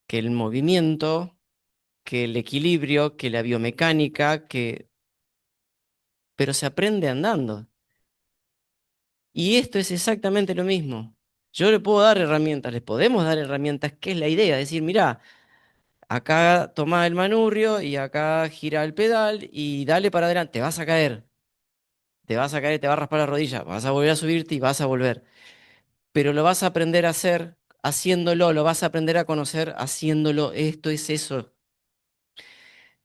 que el movimiento, que el equilibrio, que la biomecánica, pero se aprende andando. Y esto es exactamente lo mismo. Yo le puedo dar herramientas, les podemos dar herramientas, que es la idea, decir, mirá, acá toma el manubrio y acá gira el pedal y dale para adelante, te vas a caer, te vas a caer, te va a raspar la rodilla, vas a volver a subirte y vas a volver. Pero lo vas a aprender a hacer haciéndolo, lo vas a aprender a conocer haciéndolo, esto es eso.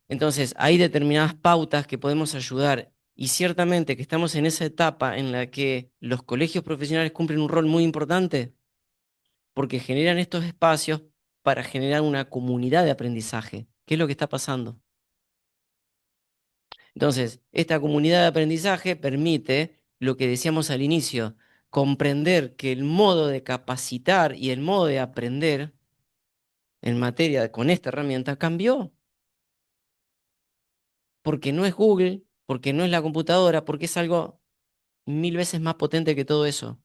Entonces, hay determinadas pautas que podemos ayudar y ciertamente que estamos en esa etapa en la que los colegios profesionales cumplen un rol muy importante porque generan estos espacios para generar una comunidad de aprendizaje. ¿Qué es lo que está pasando? Entonces, esta comunidad de aprendizaje permite lo que decíamos al inicio, comprender que el modo de capacitar y el modo de aprender en materia con esta herramienta cambió. Porque no es Google, porque no es la computadora, porque es algo 1000 veces más potente que todo eso.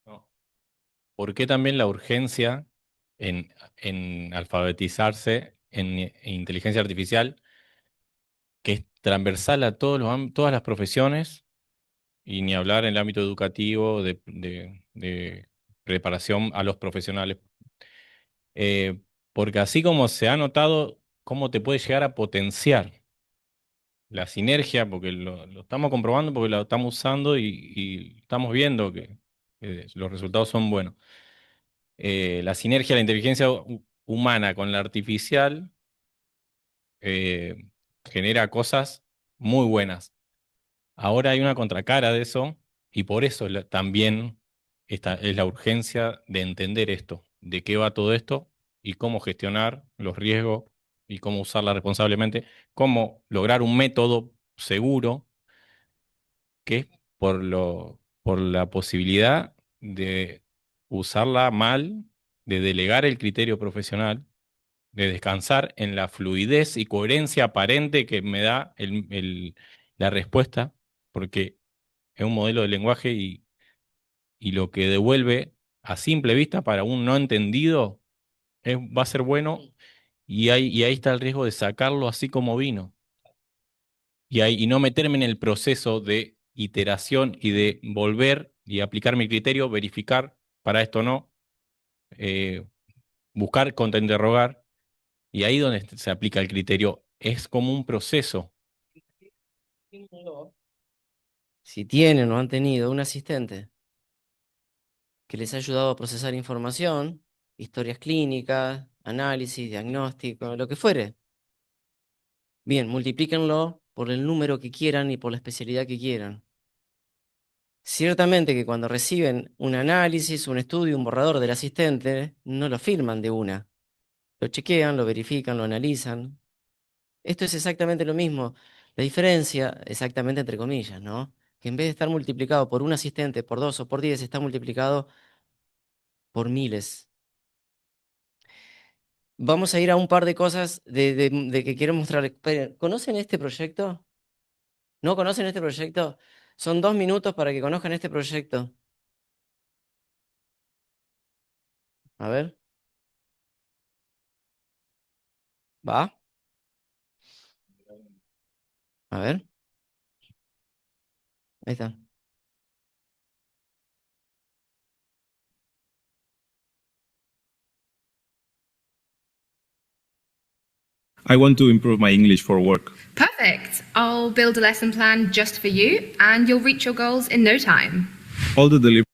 No. ¿Por qué también la urgencia en alfabetizarse en inteligencia artificial, que es transversal a todas las profesiones, y ni hablar en el ámbito educativo de preparación a los profesionales? Porque así como se ha notado cómo te puede llegar a potenciar la sinergia, porque lo estamos comprobando, porque lo estamos usando y estamos viendo que los resultados son buenos. La sinergia de la inteligencia humana con la artificial eh, genera cosas muy buenas. Ahora hay una contracara de eso y por eso también esta es la urgencia de entender esto, de qué va todo esto y cómo gestionar los riesgos y cómo usarla responsablemente, cómo lograr un método seguro que es por la posibilidad de usarla mal, de delegar el criterio profesional, de descansar en la fluidez y coherencia aparente que me da la respuesta, porque es un modelo de lenguaje y lo que devuelve a simple vista para un no entendido va a ser bueno y ahí está el riesgo de sacarlo así como vino. Y no meterme en el proceso de iteración y de volver y aplicar mi criterio, verificar, para esto no, eh, buscar, contrainterrogar, y ahí donde se aplica el criterio. Es como un proceso. Si tienen o han tenido un asistente que les ha ayudado a procesar información, historias clínicas, análisis, diagnóstico, lo que fuere. Bien, multiplíquenlo por el número que quieran y por la especialidad que quieran. Ciertamente que cuando reciben un análisis, un estudio, un borrador del asistente, no lo firman de una. Lo chequean, lo verifican, lo analizan. Esto es exactamente lo mismo. La diferencia, exactamente entre comillas, ¿no? Que en vez de estar multiplicado por un asistente, por 2 o por 10, está multiplicado por miles. Vamos a ir a un par de cosas de que quiero mostrar. Esperen, ¿conocen este proyecto? ¿No conocen este proyecto? Son 2 minutos para que conozcan este proyecto. A ver. ¿Va? A ver. Ahí está. I want to improve my English for work. Perfect. I'll build a lesson plan just for you and you'll reach your goals in no time. All the delivery.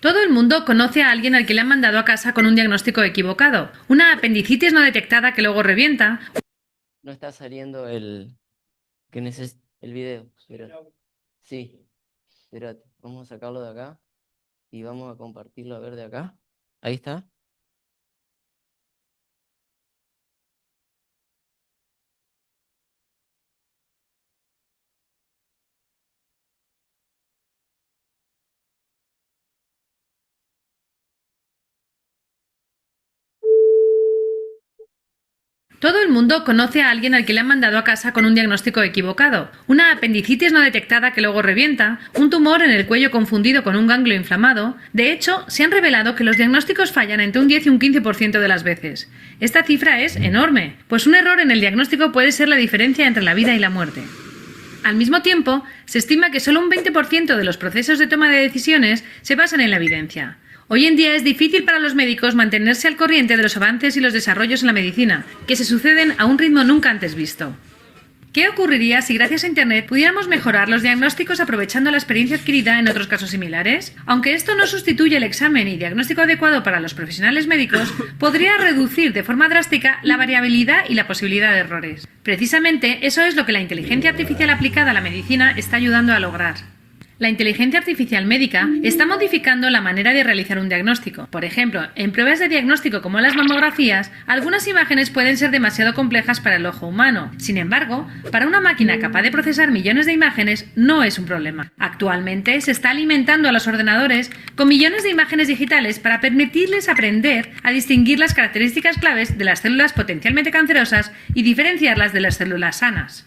Todo el mundo conoce a alguien al que le han mandado a casa con un diagnóstico equivocado. Una apendicitis no detectada que luego revienta. No está saliendo el video. Espérate. Sí. Espérate. Vamos a sacarlo de acá y vamos a compartirlo a ver de acá. Ahí está. Todo el mundo conoce a alguien al que le han mandado a casa con un diagnóstico equivocado. Una apendicitis no detectada que luego revienta, un tumor en el cuello confundido con un ganglio inflamado. De hecho, se han revelado que los diagnósticos fallan entre un 10 y un 15% de las veces. Esta cifra es enorme, pues un error en el diagnóstico puede ser la diferencia entre la vida y la muerte. Al mismo tiempo, se estima que solo un 20% de los procesos de toma de decisiones se basan en la evidencia. Hoy en día es difícil para los médicos mantenerse al corriente de los avances y los desarrollos en la medicina, que se suceden a un ritmo nunca antes visto. ¿Qué ocurriría si gracias a Internet pudiéramos mejorar los diagnósticos aprovechando la experiencia adquirida en otros casos similares? Aunque esto no sustituye el examen y diagnóstico adecuado para los profesionales médicos, podría reducir de forma drástica la variabilidad y la posibilidad de errores. Precisamente eso es lo que la inteligencia artificial aplicada a la medicina está ayudando a lograr. La inteligencia artificial médica está modificando la manera de realizar un diagnóstico. Por ejemplo, en pruebas de diagnóstico como las mamografías, algunas imágenes pueden ser demasiado complejas para el ojo humano. Sin embargo, para una máquina capaz de procesar millones de imágenes no es un problema. Actualmente se está alimentando a los ordenadores con millones de imágenes digitales para permitirles aprender a distinguir las características claves de las células potencialmente cancerosas y diferenciarlas de las células sanas.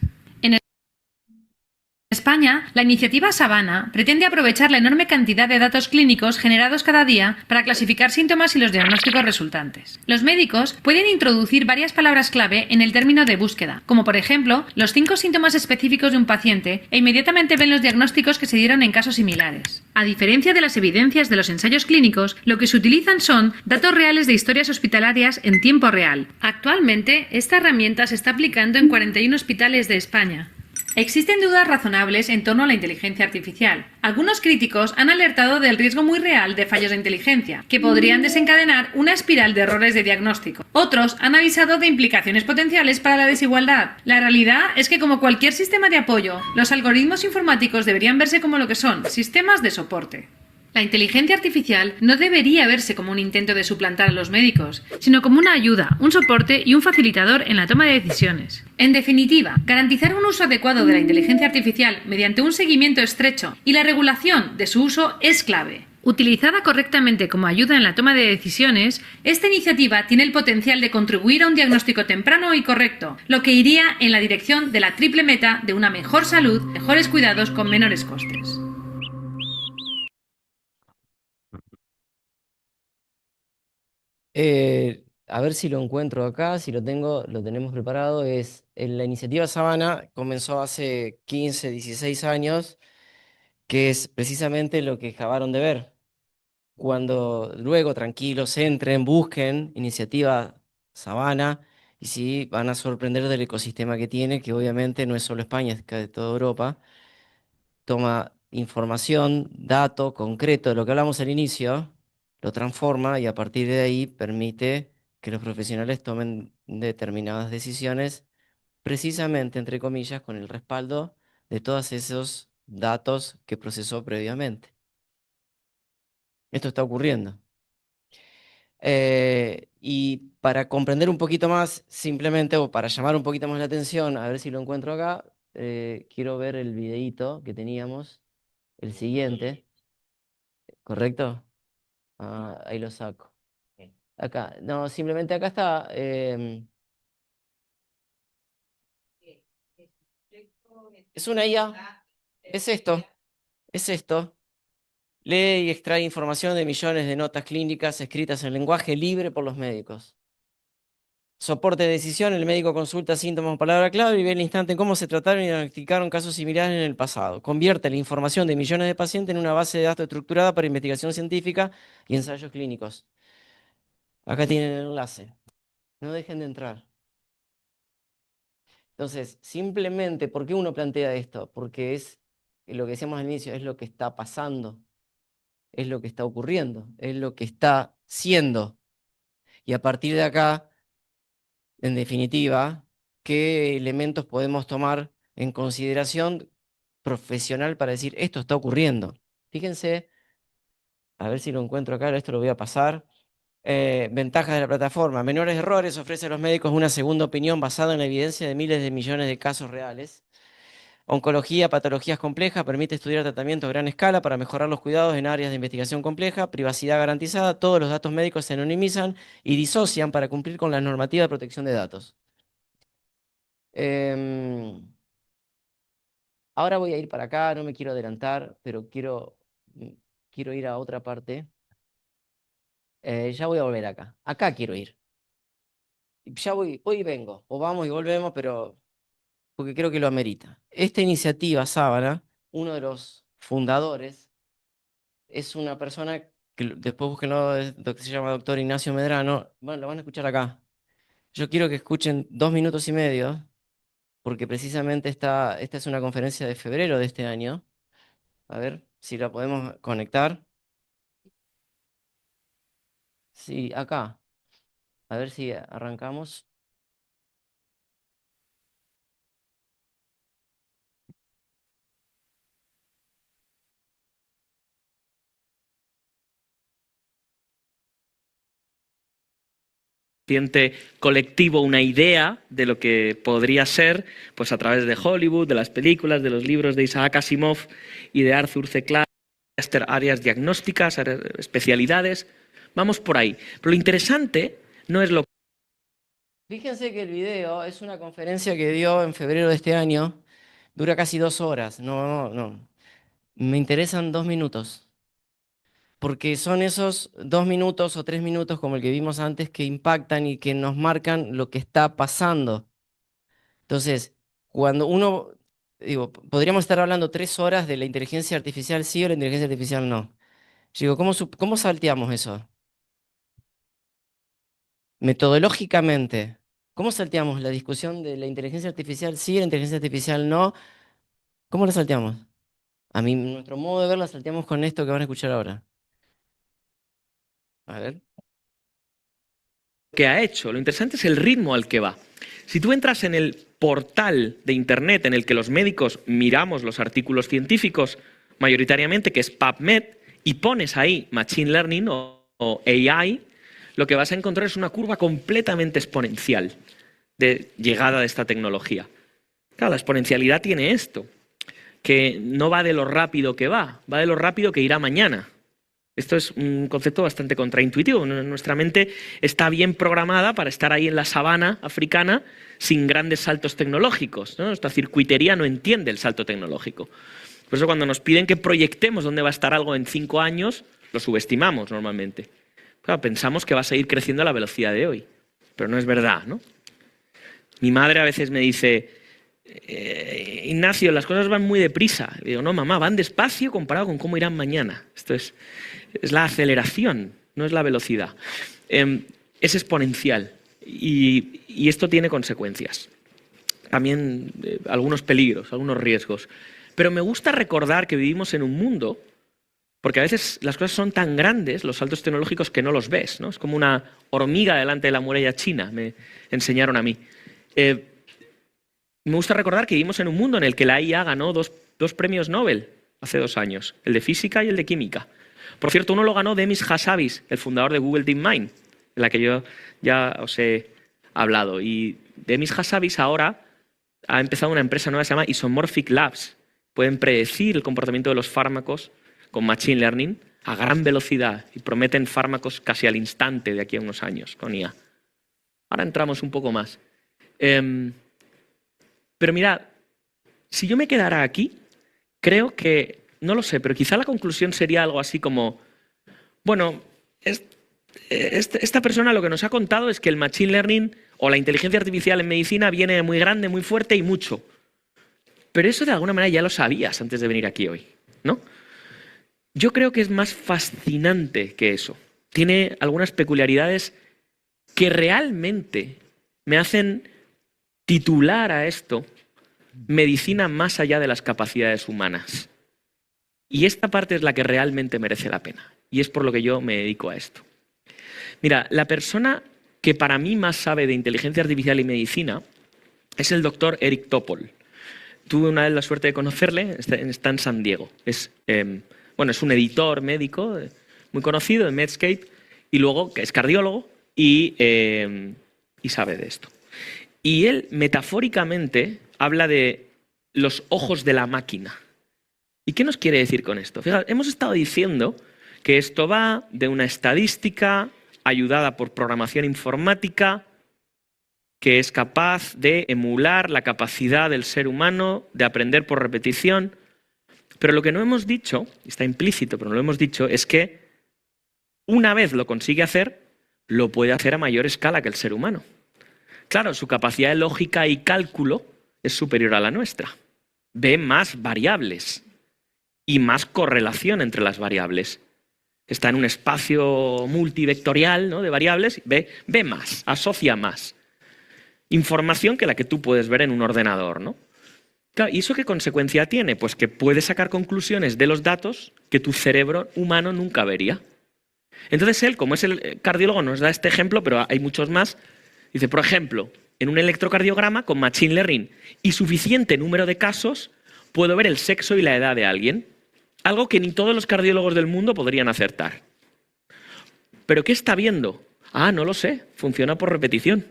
En España, la iniciativa Savannah pretende aprovechar la enorme cantidad de datos clínicos generados cada día para clasificar síntomas y los diagnósticos resultantes. Los médicos pueden introducir varias palabras clave en el término de búsqueda, como por ejemplo los 5 síntomas específicos de un paciente, e inmediatamente ven los diagnósticos que se dieron en casos similares. A diferencia de las evidencias de los ensayos clínicos, lo que se utilizan son datos reales de historias hospitalarias en tiempo real. Actualmente, esta herramienta se está aplicando en 41 hospitales de España. Existen dudas razonables en torno a la inteligencia artificial. Algunos críticos han alertado del riesgo muy real de fallos de inteligencia, que podrían desencadenar una espiral de errores de diagnóstico. Otros han avisado de implicaciones potenciales para la desigualdad. La realidad es que, como cualquier sistema de apoyo, los algoritmos informáticos deberían verse como lo que son, sistemas de soporte. La inteligencia artificial no debería verse como un intento de suplantar a los médicos, sino como una ayuda, un soporte y un facilitador en la toma de decisiones. En definitiva, garantizar un uso adecuado de la inteligencia artificial mediante un seguimiento estrecho y la regulación de su uso es clave. Utilizada correctamente como ayuda en la toma de decisiones, esta iniciativa tiene el potencial de contribuir a un diagnóstico temprano y correcto, lo que iría en la dirección de la triple meta de una mejor salud, mejores cuidados con menores costes. A ver si lo encuentro acá, si lo tengo, lo tenemos preparado. La iniciativa Savannah comenzó hace 15, 16 años, que es precisamente lo que acabaron de ver. Cuando luego, tranquilos, entren, busquen iniciativa Savannah, y sí, van a sorprender del ecosistema que tiene, que obviamente no es solo España, es de toda Europa. Toma información, dato concreto de lo que hablamos al inicio, lo transforma y a partir de ahí permite que los profesionales tomen determinadas decisiones, precisamente, entre comillas, con el respaldo de todos esos datos que procesó previamente. Esto está ocurriendo. Y para comprender un poquito más, simplemente, o para llamar un poquito más la atención, a ver si lo encuentro acá, quiero ver el videíto que teníamos, el siguiente, ¿correcto? Ahí lo saco. Acá, no, simplemente acá está. Es una IA, es esto. Lee y extrae información de millones de notas clínicas escritas en lenguaje libre por los médicos. Soporte de decisión, el médico consulta síntomas o palabra clave y ve al instante cómo se trataron y diagnosticaron casos similares en el pasado. Convierte la información de millones de pacientes en una base de datos estructurada para investigación científica y ensayos clínicos. Acá tienen el enlace. No dejen de entrar. Entonces, simplemente, ¿por qué uno plantea esto? Porque es lo que decíamos al inicio, es lo que está pasando, es lo que está ocurriendo, es lo que está siendo. Y a partir de acá, en definitiva, ¿qué elementos podemos tomar en consideración profesional para decir esto está ocurriendo? Fíjense, a ver si lo encuentro acá, esto lo voy a pasar. Ventajas de la plataforma. Menores errores, ofrece a los médicos una segunda opinión basada en la evidencia de miles de millones de casos reales. Oncología, patologías complejas, permite estudiar tratamientos a gran escala para mejorar los cuidados en áreas de investigación compleja, privacidad garantizada, todos los datos médicos se anonimizan y disocian para cumplir con la normativa de protección de datos. Ahora voy a ir para acá, no me quiero adelantar, pero quiero ir a otra parte. Ya voy a volver acá. Acá quiero ir. Ya voy y vengo, o vamos y volvemos, pero porque creo que lo amerita. Esta iniciativa, Sábana, uno de los fundadores, es una persona que después búsquenlo, que se llama doctor Ignacio Medrano. Bueno, lo van a escuchar acá. Yo quiero que escuchen 2 minutos y medio, porque precisamente esta es una conferencia de febrero de este año. A ver si la podemos conectar. Sí, acá. A ver si arrancamos. Colectivo, una idea de lo que podría ser, pues a través de Hollywood, de las películas, de los libros de Isaac Asimov y de Arthur C. Clarke, áreas diagnósticas, especialidades. Vamos por ahí. Pero lo interesante no es lo que... Fíjense que el video es una conferencia que dio en febrero de este año. Dura casi 2 horas. No. Me interesan 2 minutos. Porque son esos 2 minutos o 3 minutos como el que vimos antes que impactan y que nos marcan lo que está pasando. Entonces, cuando uno, podríamos estar hablando 3 horas de la inteligencia artificial sí o la inteligencia artificial no. Yo digo, ¿cómo salteamos eso? Metodológicamente, ¿cómo salteamos la discusión de la inteligencia artificial sí y la inteligencia artificial no? ¿Cómo la salteamos? A mí, nuestro modo de ver, la salteamos con esto que van a escuchar ahora. A ver. que ha hecho. Lo interesante es el ritmo al que va. Si tú entras en el portal de Internet en el que los médicos miramos los artículos científicos, mayoritariamente, que es PubMed, y pones ahí Machine Learning o AI, lo que vas a encontrar es una curva completamente exponencial de llegada de esta tecnología. Claro, la exponencialidad tiene esto, que no va de lo rápido que va de lo rápido que irá mañana. Esto es un concepto bastante contraintuitivo. Nuestra mente está bien programada para estar ahí en la sabana africana sin grandes saltos tecnológicos, ¿no? Nuestra circuitería no entiende el salto tecnológico. Por eso cuando nos piden que proyectemos dónde va a estar algo en 5 años, lo subestimamos normalmente. Claro, pensamos que va a seguir creciendo a la velocidad de hoy, pero no es verdad, ¿no? Mi madre a veces me dice, Ignacio, las cosas van muy deprisa. Le digo, no, mamá, van despacio comparado con cómo irán mañana. Esto es la aceleración, no es la velocidad. Es exponencial y esto tiene consecuencias. También algunos peligros, algunos riesgos. Pero me gusta recordar que vivimos en un mundo, porque a veces las cosas son tan grandes, los saltos tecnológicos, que no los ves, ¿no? Es como una hormiga delante de la muralla china, me enseñaron a mí. Me gusta recordar que vivimos en un mundo en el que la IA ganó dos premios Nobel hace 2 años, el de física y el de química. Por cierto, uno lo ganó Demis Hassabis, el fundador de Google DeepMind, de la que yo ya os he hablado. Y Demis Hassabis ahora ha empezado una empresa nueva que se llama Isomorphic Labs. Pueden predecir el comportamiento de los fármacos con Machine Learning a gran velocidad y prometen fármacos casi al instante de aquí a unos años con IA. Ahora entramos un poco más. Pero mirad, si yo me quedara aquí, creo que, no lo sé, pero quizá la conclusión sería algo así como, bueno, esta persona lo que nos ha contado es que el Machine Learning o la inteligencia artificial en medicina viene muy grande, muy fuerte y mucho. Pero eso de alguna manera ya lo sabías antes de venir aquí hoy, ¿no? Yo creo que es más fascinante que eso. Tiene algunas peculiaridades que realmente me hacen titular a esto medicina más allá de las capacidades humanas. Y esta parte es la que realmente merece la pena. Y es por lo que yo me dedico a esto. Mira, la persona que para mí más sabe de inteligencia artificial y medicina es el doctor Eric Topol. Tuve una vez la suerte de conocerle, está en San Diego. Es un editor médico muy conocido de Medscape y luego que es cardiólogo y sabe de esto. Y él metafóricamente habla de los ojos de la máquina. ¿Y qué nos quiere decir con esto? Fíjate, hemos estado diciendo que esto va de una estadística ayudada por programación informática que es capaz de emular la capacidad del ser humano de aprender por repetición. Pero lo que no hemos dicho, está implícito, pero no lo hemos dicho, es que una vez lo consigue hacer, lo puede hacer a mayor escala que el ser humano. Claro, su capacidad de lógica y cálculo es superior a la nuestra. Ve más variables y más correlación entre las variables. Está en un espacio multivectorial, ¿no?, de variables, ve más, asocia más información que la que tú puedes ver en un ordenador, ¿no? Claro, ¿y eso qué consecuencia tiene? Pues que puedes sacar conclusiones de los datos que tu cerebro humano nunca vería. Entonces él, como es el cardiólogo, nos da este ejemplo, pero hay muchos más. Dice, por ejemplo, en un electrocardiograma con Machine Learning y suficiente número de casos, puedo ver el sexo y la edad de alguien. Algo que ni todos los cardiólogos del mundo podrían acertar. ¿Pero qué está viendo? Ah, no lo sé, funciona por repetición.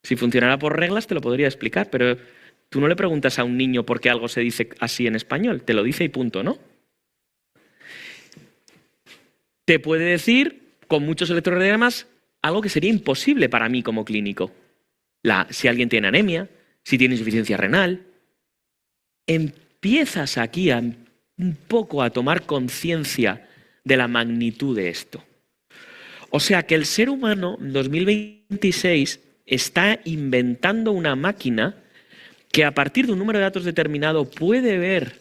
Si funcionara por reglas te lo podría explicar, pero tú no le preguntas a un niño por qué algo se dice así en español, te lo dice y punto, ¿no? Te puede decir, con muchos electrocardiogramas, algo que sería imposible para mí como clínico. Si alguien tiene anemia, si tiene insuficiencia renal. Empiezas aquí un poco a tomar conciencia de la magnitud de esto. O sea que el ser humano en 2026 está inventando una máquina que a partir de un número de datos determinado puede ver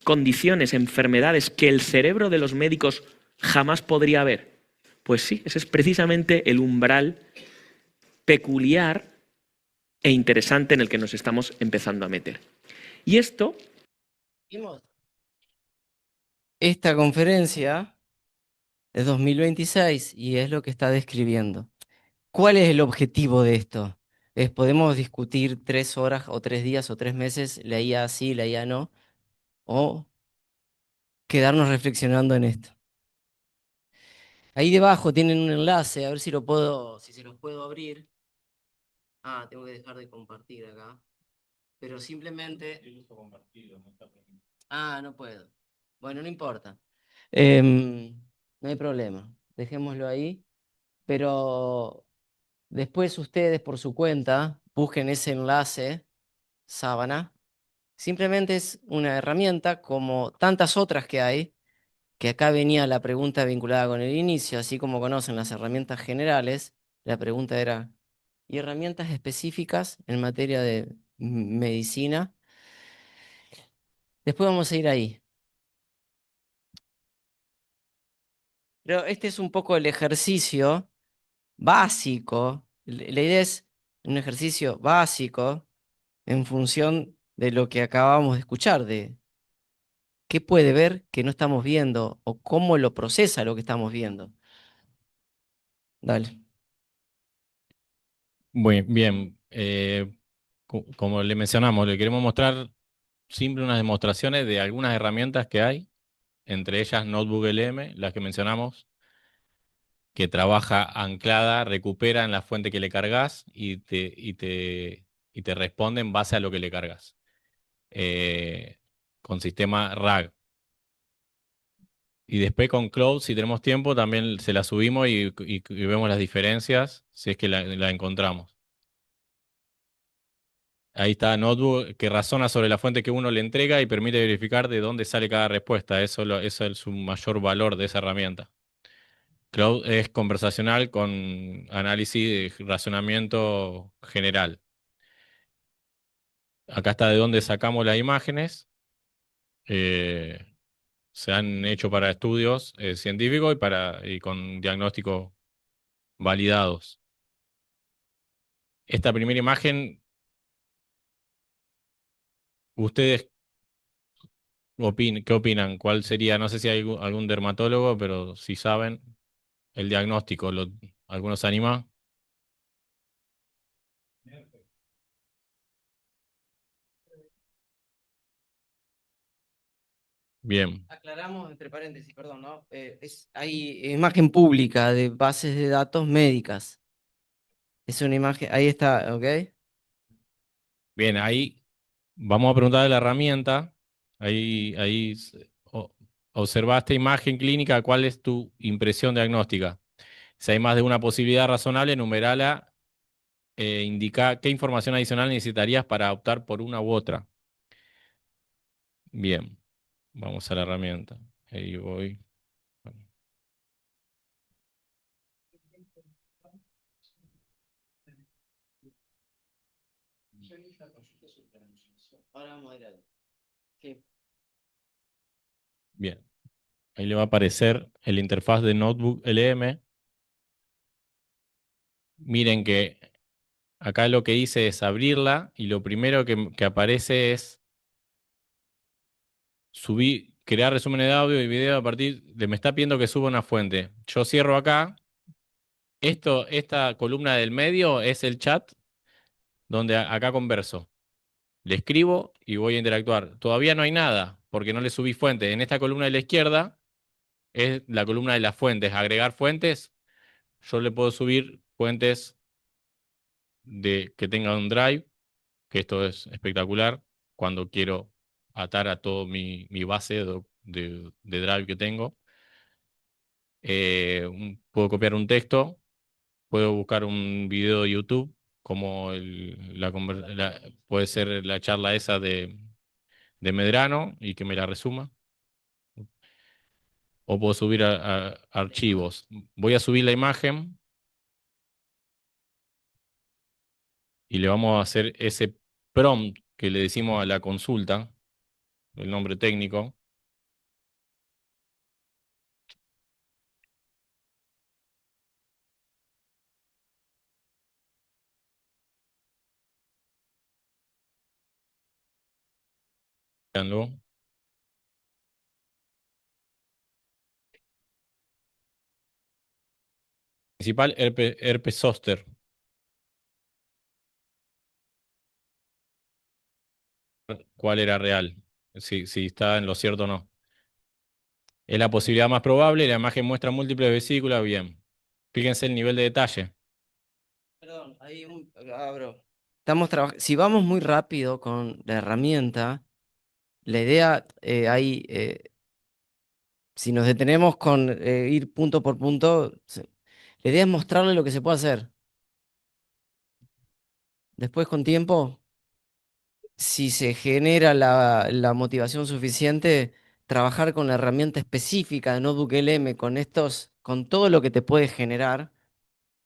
condiciones, enfermedades que el cerebro de los médicos jamás podría ver. Pues sí, ese es precisamente el umbral peculiar e interesante en el que nos estamos empezando a meter. Y esto... Esta conferencia es 2026 y es lo que está describiendo. ¿Cuál es el objetivo de esto? ¿Podemos discutir 3 horas o 3 días o 3 meses, la IA sí, la IA no? ¿O quedarnos reflexionando en esto? Ahí debajo tienen un enlace, a ver si se los puedo abrir. Ah, tengo que dejar de compartir acá. Pero simplemente... Ah, no puedo. Bueno, no importa. No hay problema. Dejémoslo ahí. Pero después ustedes por su cuenta busquen ese enlace, Sábana. Simplemente es una herramienta como tantas otras que hay, que acá venía la pregunta vinculada con el inicio, así como conocen las herramientas generales, la pregunta era, ¿y herramientas específicas en materia de medicina? Después vamos a ir ahí. Pero este es un poco el ejercicio básico. La idea es un ejercicio básico en función de lo que acabamos de escuchar, de qué puede ver que no estamos viendo o cómo lo procesa lo que estamos viendo. Dale. Muy bien. Como le mencionamos, le queremos mostrar simple unas demostraciones de algunas herramientas que hay, entre ellas NotebookLM, las que mencionamos, que trabaja anclada, recupera en la fuente que le cargas y te responde en base a lo que le cargas. Con sistema RAG. Y después con Cloud, si tenemos tiempo, también se la subimos y vemos las diferencias, si es que la encontramos. Ahí está Notebook, que razona sobre la fuente que uno le entrega y permite verificar de dónde sale cada respuesta. Eso es su mayor valor de esa herramienta. Cloud es conversacional con análisis de razonamiento general. Acá está de dónde sacamos las imágenes. Se han hecho para estudios científicos y con diagnósticos validados. esta primera imagen, ¿ustedes qué opinan? ¿Cuál sería? No sé si hay algún dermatólogo, pero si saben el diagnóstico, ¿algunos se anima? Bien, Aclaramos entre paréntesis, perdón, ¿no? Hay imagen pública de bases de datos médicas. Es una imagen, ahí está, ¿ok? bien, ahí vamos a preguntar de la herramienta. Ahí observa esta imagen clínica, ¿cuál es tu impresión diagnóstica? Si hay más de una posibilidad razonable, enumerala indica qué información adicional necesitarías para optar por una u otra. Bien, vamos a la herramienta. Ahí voy. Ahora moderado. Sí. Bien, ahí le va a aparecer el interfaz de Notebook LM. Miren que acá lo que hice es abrirla y lo primero que aparece es crear resúmenes de audio y video a partir de, me está pidiendo que suba una fuente. Yo cierro acá. Esta columna del medio es el chat donde acá converso. Le escribo y voy a interactuar. Todavía no hay nada porque no le subí fuente. En esta columna de la izquierda es la columna de las fuentes. Agregar fuentes. Yo le puedo subir fuentes que tengan un drive, que esto es espectacular cuando quiero atar a todo mi base de drive que tengo. Puedo copiar un texto, puedo buscar un video de YouTube, como puede ser la charla esa de Medrano y que me la resuma. O puedo subir a archivos. Voy a subir la imagen y le vamos a hacer ese prompt que le decimos a la consulta, el nombre técnico. Véanlo. Principal herpes zóster. ¿Cuál era real? Si está en lo cierto o no. Es la posibilidad más probable. La imagen muestra múltiples vesículas. Bien. Fíjense el nivel de detalle. Perdón, abro. Si vamos muy rápido con la herramienta, la idea si nos detenemos con ir punto por punto, la idea es mostrarle lo que se puede hacer. Después, con tiempo, si se genera la motivación suficiente, trabajar con la herramienta específica de Notebook LM con todo lo que te puede generar,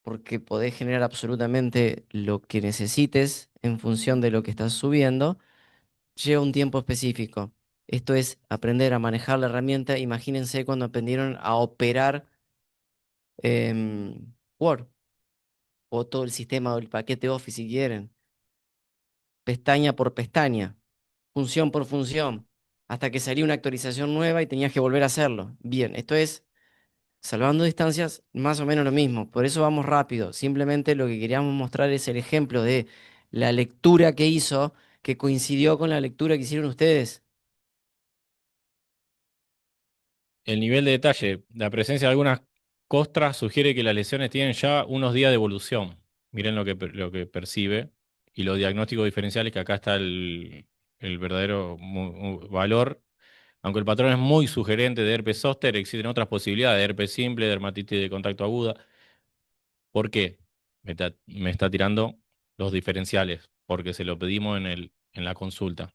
porque podés generar absolutamente lo que necesites en función de lo que estás subiendo, lleva un tiempo específico. Esto es aprender a manejar la herramienta. Imagínense cuando aprendieron a operar Word o todo el sistema o el paquete Office si quieren. Pestaña por pestaña, función por función, hasta que salía una actualización nueva y tenías que volver a hacerlo. Bien, esto es, salvando distancias, más o menos lo mismo. Por eso vamos rápido. Simplemente lo que queríamos mostrar es el ejemplo de la lectura que hizo, que coincidió con la lectura que hicieron ustedes. El nivel de detalle. La presencia de algunas costras sugiere que las lesiones tienen ya unos días de evolución. Miren lo que percibe. Y los diagnósticos diferenciales, que acá está el verdadero valor. Aunque el patrón es muy sugerente de herpes zóster, existen otras posibilidades de herpes simple, dermatitis de contacto aguda. ¿Por qué? Me está tirando los diferenciales, porque se lo pedimos en la consulta.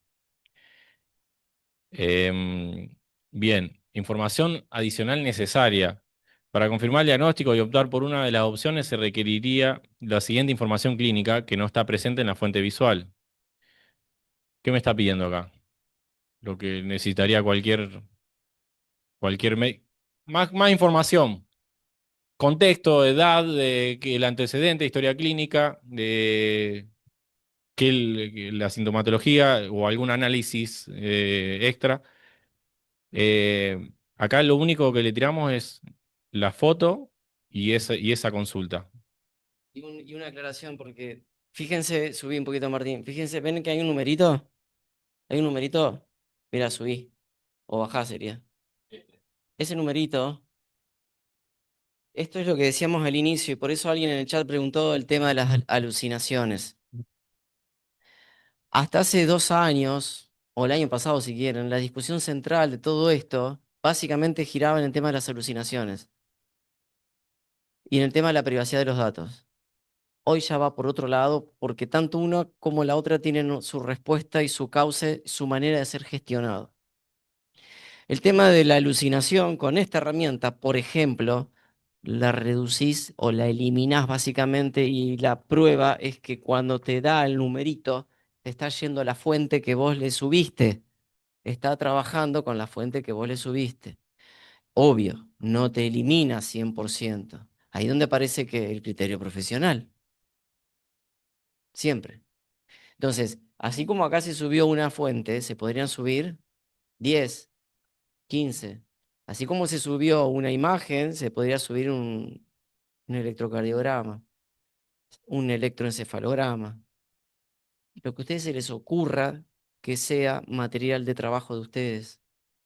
Bien, información adicional necesaria. Para confirmar el diagnóstico y optar por una de las opciones se requeriría la siguiente información clínica que no está presente en la fuente visual. ¿Qué me está pidiendo acá? Lo que necesitaría cualquier más información. contexto, edad, que el antecedente, historia clínica, que la sintomatología o algún análisis extra. Acá lo único que le tiramos es la foto y esa consulta. Y una aclaración, porque fíjense, subí un poquito, Martín. Fíjense, ¿ven que hay un numerito? ¿Hay un numerito? Mira, subí. O bajá sería. Ese numerito, esto es lo que decíamos al inicio, y por eso alguien en el chat preguntó el tema de las alucinaciones. Hasta hace 2 años, o el año pasado si quieren, la discusión central de todo esto básicamente giraba en el tema de las alucinaciones y en el tema de la privacidad de los datos. Hoy ya va por otro lado porque tanto una como la otra tienen su respuesta y su cauce, su manera de ser gestionado. El tema de la alucinación con esta herramienta, por ejemplo, la reducís o la eliminás básicamente y la prueba es que cuando te da el numerito, te está yendo a la fuente que vos le subiste. Está trabajando con la fuente que vos le subiste. Obvio, no te elimina 100%. Ahí donde aparece que el criterio profesional. Siempre. Entonces, así como acá se subió una fuente, se podrían subir 10, 15. Así como se subió una imagen, se podría subir un electrocardiograma, un electroencefalograma. Lo que a ustedes se les ocurra que sea material de trabajo de ustedes.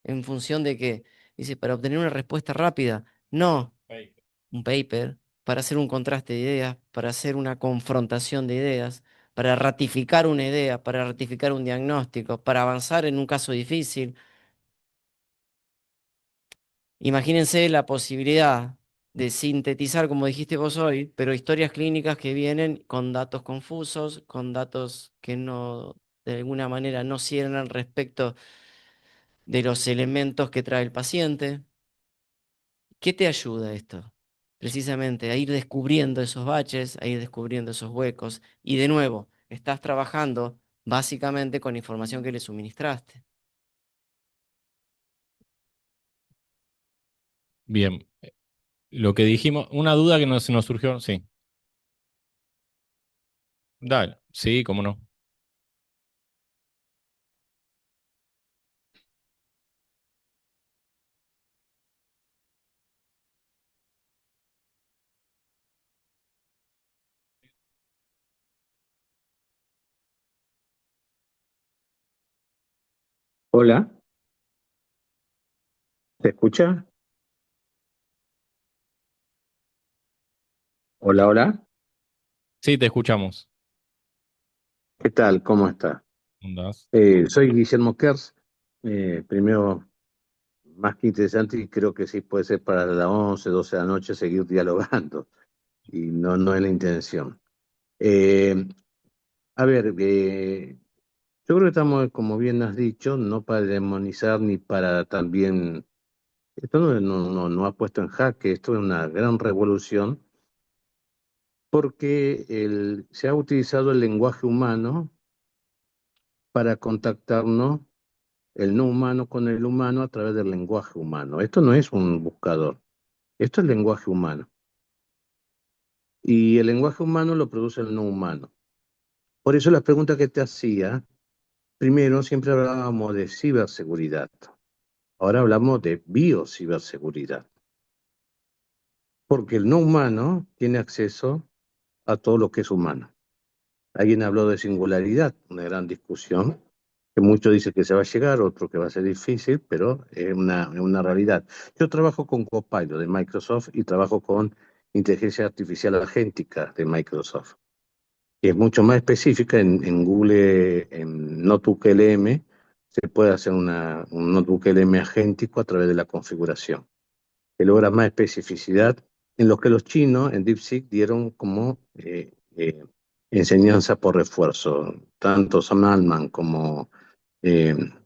¿En función de qué? Dice, para obtener una respuesta rápida. No, un paper, para hacer un contraste de ideas, para hacer una confrontación de ideas, para ratificar una idea, para ratificar un diagnóstico, para avanzar en un caso difícil. Imagínense la posibilidad de sintetizar, como dijiste vos hoy, pero historias clínicas que vienen con datos confusos, con datos que no, de alguna manera, no cierran respecto de los elementos que trae el paciente. ¿Qué te ayuda esto? Precisamente a ir descubriendo esos baches, a ir descubriendo esos huecos. Y de nuevo, estás trabajando básicamente con información que le suministraste. Bien. Lo que dijimos, una duda que se nos surgió, sí. Dale, sí, cómo no. Hola, ¿se escucha? Hola, hola. Sí, te escuchamos. ¿Qué tal? ¿Cómo está? ¿Andás? Soy Guillermo Kers. Primero, más que interesante, y creo que sí puede ser para las 11, 12 de la noche seguir dialogando. Y no es la intención. A ver, yo creo que estamos, como bien has dicho, no para demonizar ni para también... Esto no ha puesto en jaque, esto es una gran revolución, porque se ha utilizado el lenguaje humano para contactarnos, el no humano con el humano, a través del lenguaje humano. Esto no es un buscador, esto es lenguaje humano. Y el lenguaje humano lo produce el no humano. Por eso las preguntas que te hacía, primero siempre hablábamos de ciberseguridad, ahora hablamos de biociberseguridad. Porque el no humano tiene acceso a todo lo que es humano. Alguien habló de singularidad, una gran discusión, que muchos dicen que se va a llegar, otro que va a ser difícil, pero es una realidad. Yo trabajo con Copilot de Microsoft y trabajo con inteligencia artificial agéntica de Microsoft, que es mucho más específica. En Google, en Notebook LM, se puede hacer un Notebook LM agéntico a través de la configuración, que logra más especificidad, en lo que los chinos en DeepSeek dieron como enseñanza por refuerzo. Tanto Sam Altman como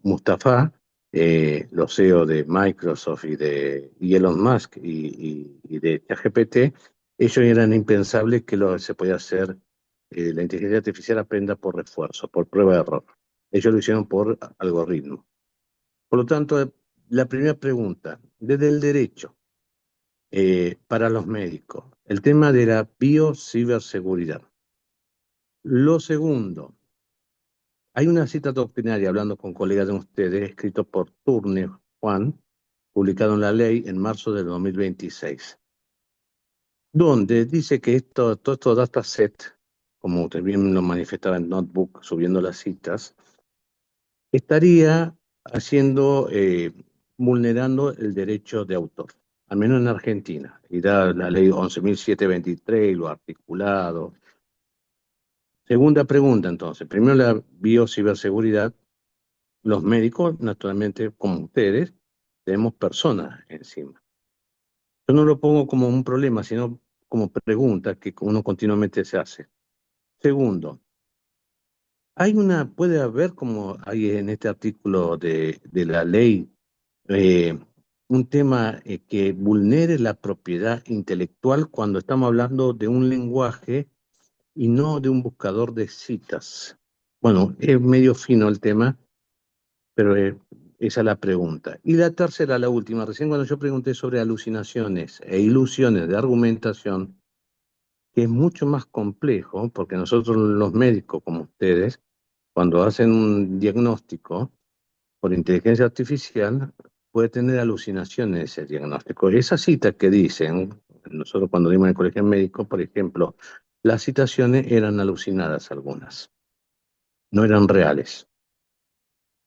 Mustafa, los CEO de Microsoft y Elon Musk y de ChatGPT, ellos eran impensables que se podía hacer, la inteligencia artificial aprenda por refuerzo, por prueba de error. Ellos lo hicieron por algoritmo. Por lo tanto, la primera pregunta, desde el derecho, para los médicos. El tema de la biociberseguridad. Lo segundo, hay una cita doctrinaria, hablando con colegas de ustedes, escrito por Turner Juan, publicado en La Ley en marzo del 2026, donde dice que todos estos datasets, como usted bien lo manifestaba en Notebook, subiendo las citas, estaría vulnerando el derecho de autor, al menos en Argentina. Y da la ley 11.723 y lo articulado. Segunda pregunta, entonces. Primero, la biociberseguridad. Los médicos, naturalmente, como ustedes, tenemos personas encima. Yo no lo pongo como un problema, sino como pregunta que uno continuamente se hace. Segundo, puede haber, como hay en este artículo de la ley, un tema que vulnere la propiedad intelectual cuando estamos hablando de un lenguaje y no de un buscador de citas. Bueno, es medio fino el tema, pero esa es la pregunta. Y la tercera, la última, recién cuando yo pregunté sobre alucinaciones e ilusiones de argumentación, que es mucho más complejo, porque nosotros los médicos, como ustedes, cuando hacen un diagnóstico por inteligencia artificial, puede tener alucinaciones ese diagnóstico. Esas citas que dicen, nosotros cuando dimos en el colegio médico, por ejemplo, las citaciones eran alucinadas algunas, no eran reales.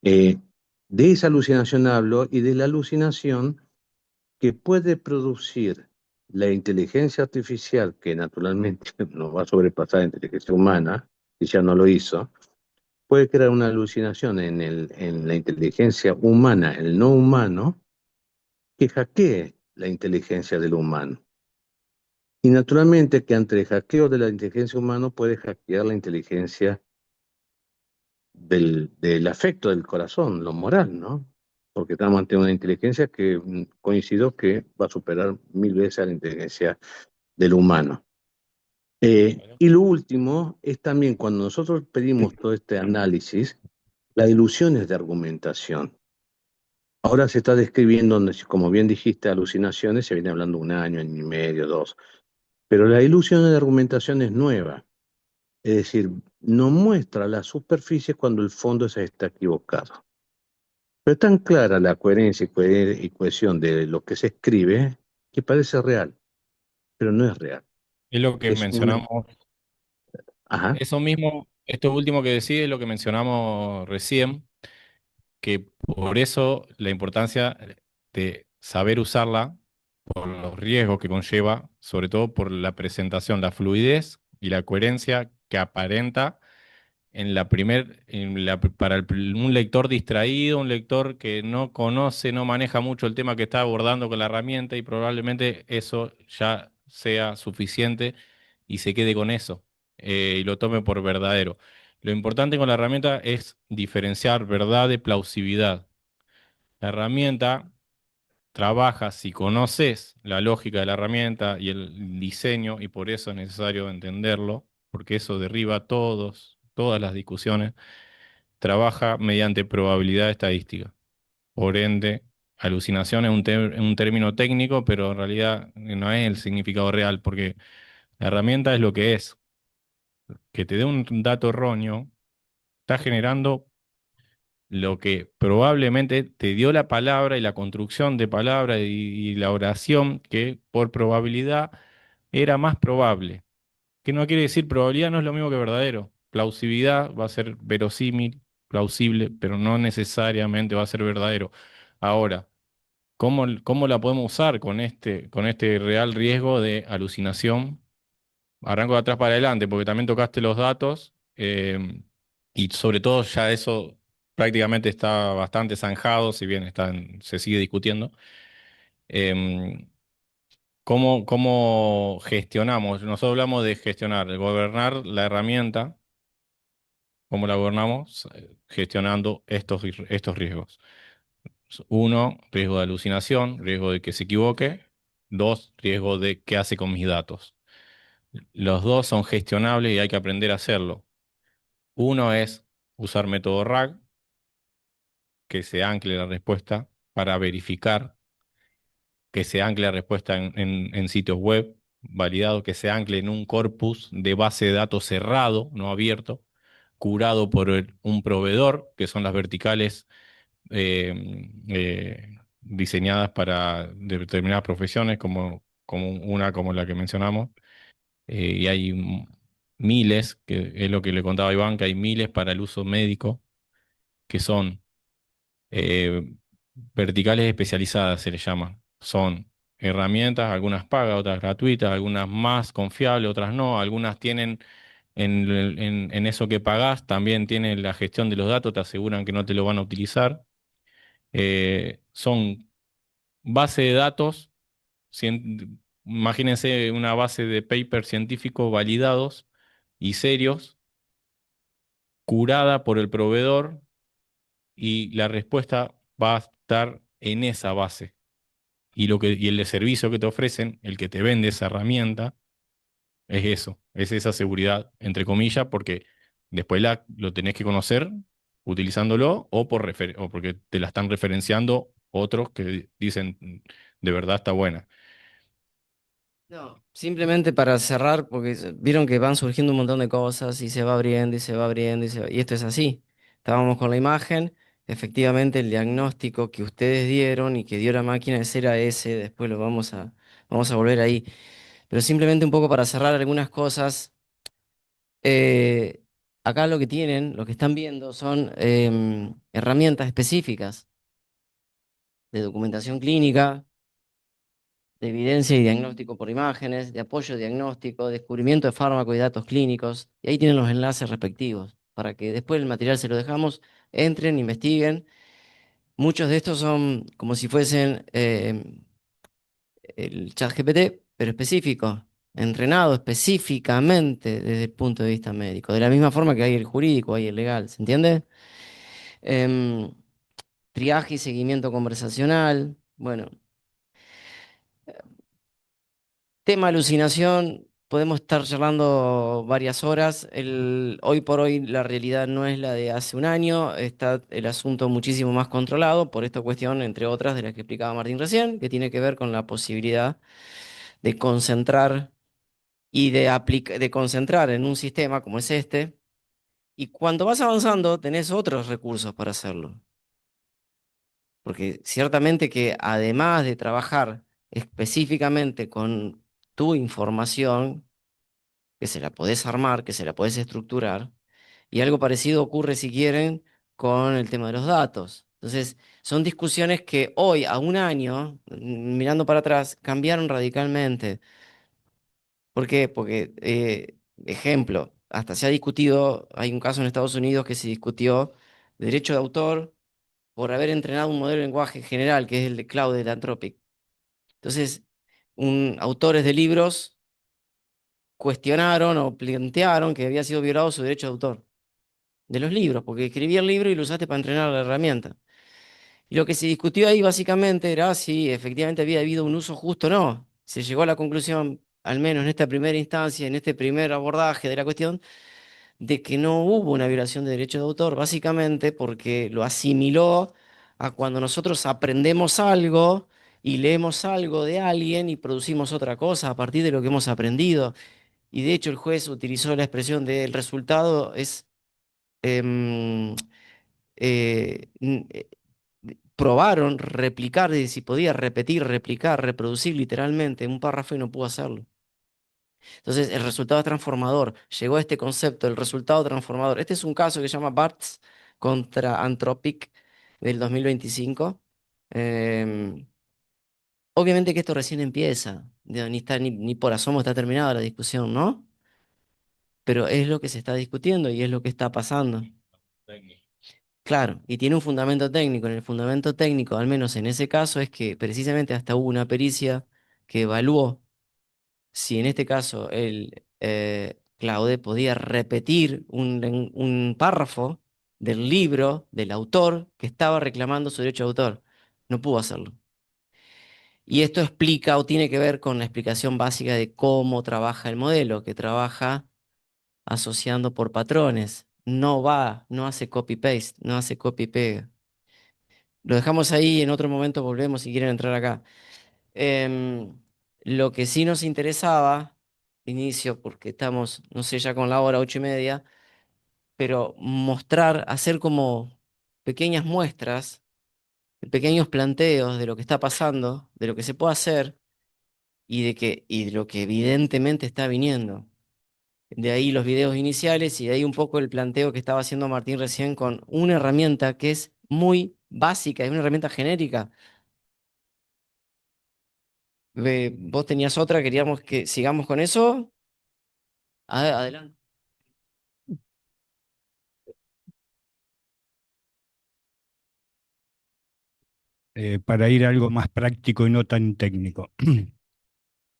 De esa alucinación hablo y de la alucinación que puede producir la inteligencia artificial, que naturalmente no va a sobrepasar la inteligencia humana, y ya no lo hizo, puede crear una alucinación en la inteligencia humana, el no humano, que hackee la inteligencia del humano. Y naturalmente que ante el hackeo de la inteligencia humana puede hackear la inteligencia del afecto del corazón, lo moral, ¿no? Porque estamos ante una inteligencia que coincido que va a superar 1000 veces a la inteligencia del humano. Y lo último es también cuando nosotros pedimos todo este análisis, las ilusiones de argumentación. Ahora se está describiendo, como bien dijiste, alucinaciones, se viene hablando 1 año, año y medio, 2. Pero la ilusión de argumentación es nueva. Es decir, no muestra la superficie cuando el fondo se está equivocado. Pero es tan clara la coherencia y cohesión de lo que se escribe que parece real, pero no es real. Es lo que Es una... mencionamos. Ajá. Eso mismo, esto último que decís es lo que mencionamos recién, que por eso la importancia de saber usarla, por los riesgos que conlleva, sobre todo por la presentación, la fluidez y la coherencia que aparenta para un lector distraído, un lector que no conoce, no maneja mucho el tema que está abordando con la herramienta, y probablemente eso ya sea suficiente y se quede con eso, y lo tome por verdadero. Lo importante con la herramienta es diferenciar verdad de plausibilidad. La herramienta trabaja si conoces la lógica de la herramienta y el diseño, y por eso es necesario entenderlo, porque eso derriba todas las discusiones. Trabaja mediante probabilidad estadística. Por ende, alucinación es un término técnico, pero en realidad no es el significado real, porque la herramienta es lo que es. Que te dé un dato erróneo, está generando lo que probablemente te dio la palabra y la construcción de palabra y la oración que por probabilidad era más probable. Que no quiere decir probabilidad, no es lo mismo que verdadero. Plausibilidad va a ser verosímil, plausible, pero no necesariamente va a ser verdadero. Ahora, ¿cómo la podemos usar con este real riesgo de alucinación? Arranco de atrás para adelante, porque también tocaste los datos, y sobre todo ya eso prácticamente está bastante zanjado, si bien se sigue discutiendo. Em, ¿Cómo gestionamos? Nosotros hablamos de gestionar, de gobernar la herramienta. ¿Cómo la gobernamos? Gestionando estos riesgos. 1, riesgo de alucinación, riesgo de que se equivoque. 2, riesgo de qué hace con mis datos. Los dos son gestionables y hay que aprender a hacerlo. Uno es usar método RAG, que se ancle la respuesta para verificar que se ancle la respuesta en sitios web validados, que se ancle en un corpus de base de datos cerrado, no abierto, curado por un proveedor, que son las verticales diseñadas para determinadas profesiones, como la que mencionamos. Y hay miles, que es lo que le contaba Iván, que hay miles para el uso médico, que son eh, verticales especializadas, se les llama. Son herramientas, algunas pagas, otras gratuitas, algunas más confiables, otras no. Algunas tienen en eso que pagás, también tienen la gestión de los datos, te aseguran que no te lo van a utilizar. Son base de datos, imagínense una base de papers científicos validados y serios, curada por el proveedor, y la respuesta va a estar en esa base. Y el de servicio que te ofrecen, el que te vende esa herramienta, es eso, es esa seguridad, entre comillas, porque después lo tenés que conocer utilizándolo o porque te la están referenciando otros que dicen de verdad está buena. No, simplemente para cerrar, porque vieron que van surgiendo un montón de cosas y se va abriendo y se va abriendo y esto es así. Estábamos con la imagen, efectivamente el diagnóstico que ustedes dieron y que dio la máquina ese era ese, después vamos a volver ahí. Pero simplemente un poco para cerrar algunas cosas, eh, acá lo que tienen, lo que están viendo son herramientas específicas de documentación clínica, de evidencia y diagnóstico por imágenes, de apoyo diagnóstico, descubrimiento de fármacos y datos clínicos. Y ahí tienen los enlaces respectivos para que después el material se lo dejamos, entren, investiguen. Muchos de estos son como si fuesen el chat GPT, pero específico, entrenado específicamente desde el punto de vista médico. De la misma forma que hay el jurídico, hay el legal, ¿se entiende? Em, Triaje y seguimiento conversacional. Bueno, tema alucinación, podemos estar charlando varias horas. Hoy por hoy la realidad no es la de hace un año, está el asunto muchísimo más controlado por esta cuestión, entre otras, de las que explicaba Martín recién, que tiene que ver con la posibilidad de concentrar y de concentrar en un sistema como es este. Y cuando vas avanzando, tenés otros recursos para hacerlo. Porque ciertamente que además de trabajar específicamente con tu información, que se la podés armar, que se la podés estructurar, y algo parecido ocurre, si quieren, con el tema de los datos. Entonces, son discusiones que hoy, a un año, mirando para atrás, cambiaron radicalmente. ¿Por qué? Porque, ejemplo, hasta se ha discutido, hay un caso en Estados Unidos que se discutió derecho de autor por haber entrenado un modelo de lenguaje general, que es el de Claude de Anthropic. Entonces, autores de libros cuestionaron o plantearon que había sido violado su derecho de autor de los libros, porque escribí el libro y lo usaste para entrenar la herramienta. Y lo que se discutió ahí básicamente era si efectivamente había habido un uso justo o no. Se llegó a la conclusión, al menos en esta primera instancia, en este primer abordaje de la cuestión, de que no hubo una violación de derecho de autor, básicamente porque lo asimiló a cuando nosotros aprendemos algo y leemos algo de alguien y producimos otra cosa a partir de lo que hemos aprendido. Y de hecho el juez utilizó la expresión de el resultado es em, probaron replicar, de si podía repetir, replicar, reproducir literalmente un párrafo y no pudo hacerlo. Entonces, el resultado es transformador. Llegó a este concepto, el resultado transformador. Este es un caso que se llama Bartz contra Anthropic del 2025. Obviamente que esto recién empieza, ni por asomo está terminada la discusión, ¿no? Pero es lo que se está discutiendo y es lo que está pasando. Claro, y tiene un fundamento técnico. En el fundamento técnico, al menos en ese caso, es que precisamente hasta hubo una pericia que evaluó si en este caso el Claude podía repetir un párrafo del libro del autor que estaba reclamando su derecho de autor. No pudo hacerlo. Y esto explica o tiene que ver con la explicación básica de cómo trabaja el modelo, que trabaja asociando por patrones. No hace copy-paste, no hace copy-pega. Lo dejamos ahí, en otro momento volvemos si quieren entrar acá. Lo que sí nos interesaba, inicio, porque estamos, no sé, ya con la hora 8:30, pero mostrar, hacer como pequeñas muestras, pequeños planteos de lo que está pasando, de lo que se puede hacer y de lo que evidentemente está viniendo. De ahí los videos iniciales y de ahí un poco el planteo que estaba haciendo Martín recién con una herramienta que es muy básica, es una herramienta genérica. Vos tenías otra, queríamos que sigamos con eso. Adelante. Para ir a algo más práctico y no tan técnico.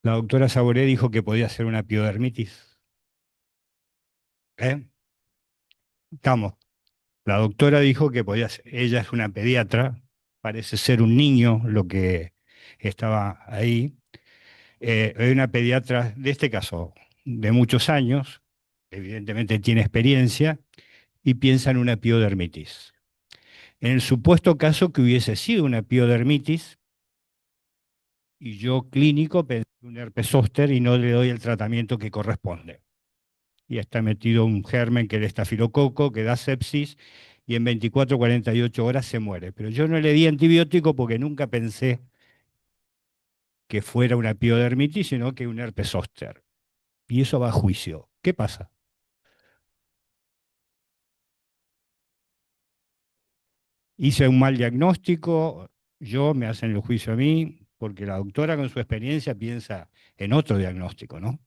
La doctora Saboré dijo que podía ser una piodermitis. ¿Eh? Estamos. La doctora dijo que podía ser, ella es una pediatra, parece ser un niño lo que estaba ahí. Es una pediatra, de este caso, de muchos años, evidentemente tiene experiencia, y piensa en una piodermitis. En el supuesto caso que hubiese sido una piodermitis, y yo clínico pensé en un herpes zóster y no le doy el tratamiento que corresponde. Y está metido un germen que es el estafilococo, que da sepsis, y en 24 48 horas se muere. Pero yo no le di antibiótico porque nunca pensé que fuera una piodermitis, sino que un herpes zóster. Y eso va a juicio. ¿Qué pasa? Hice un mal diagnóstico, me hacen el juicio a mí, porque la doctora con su experiencia piensa en otro diagnóstico, ¿no?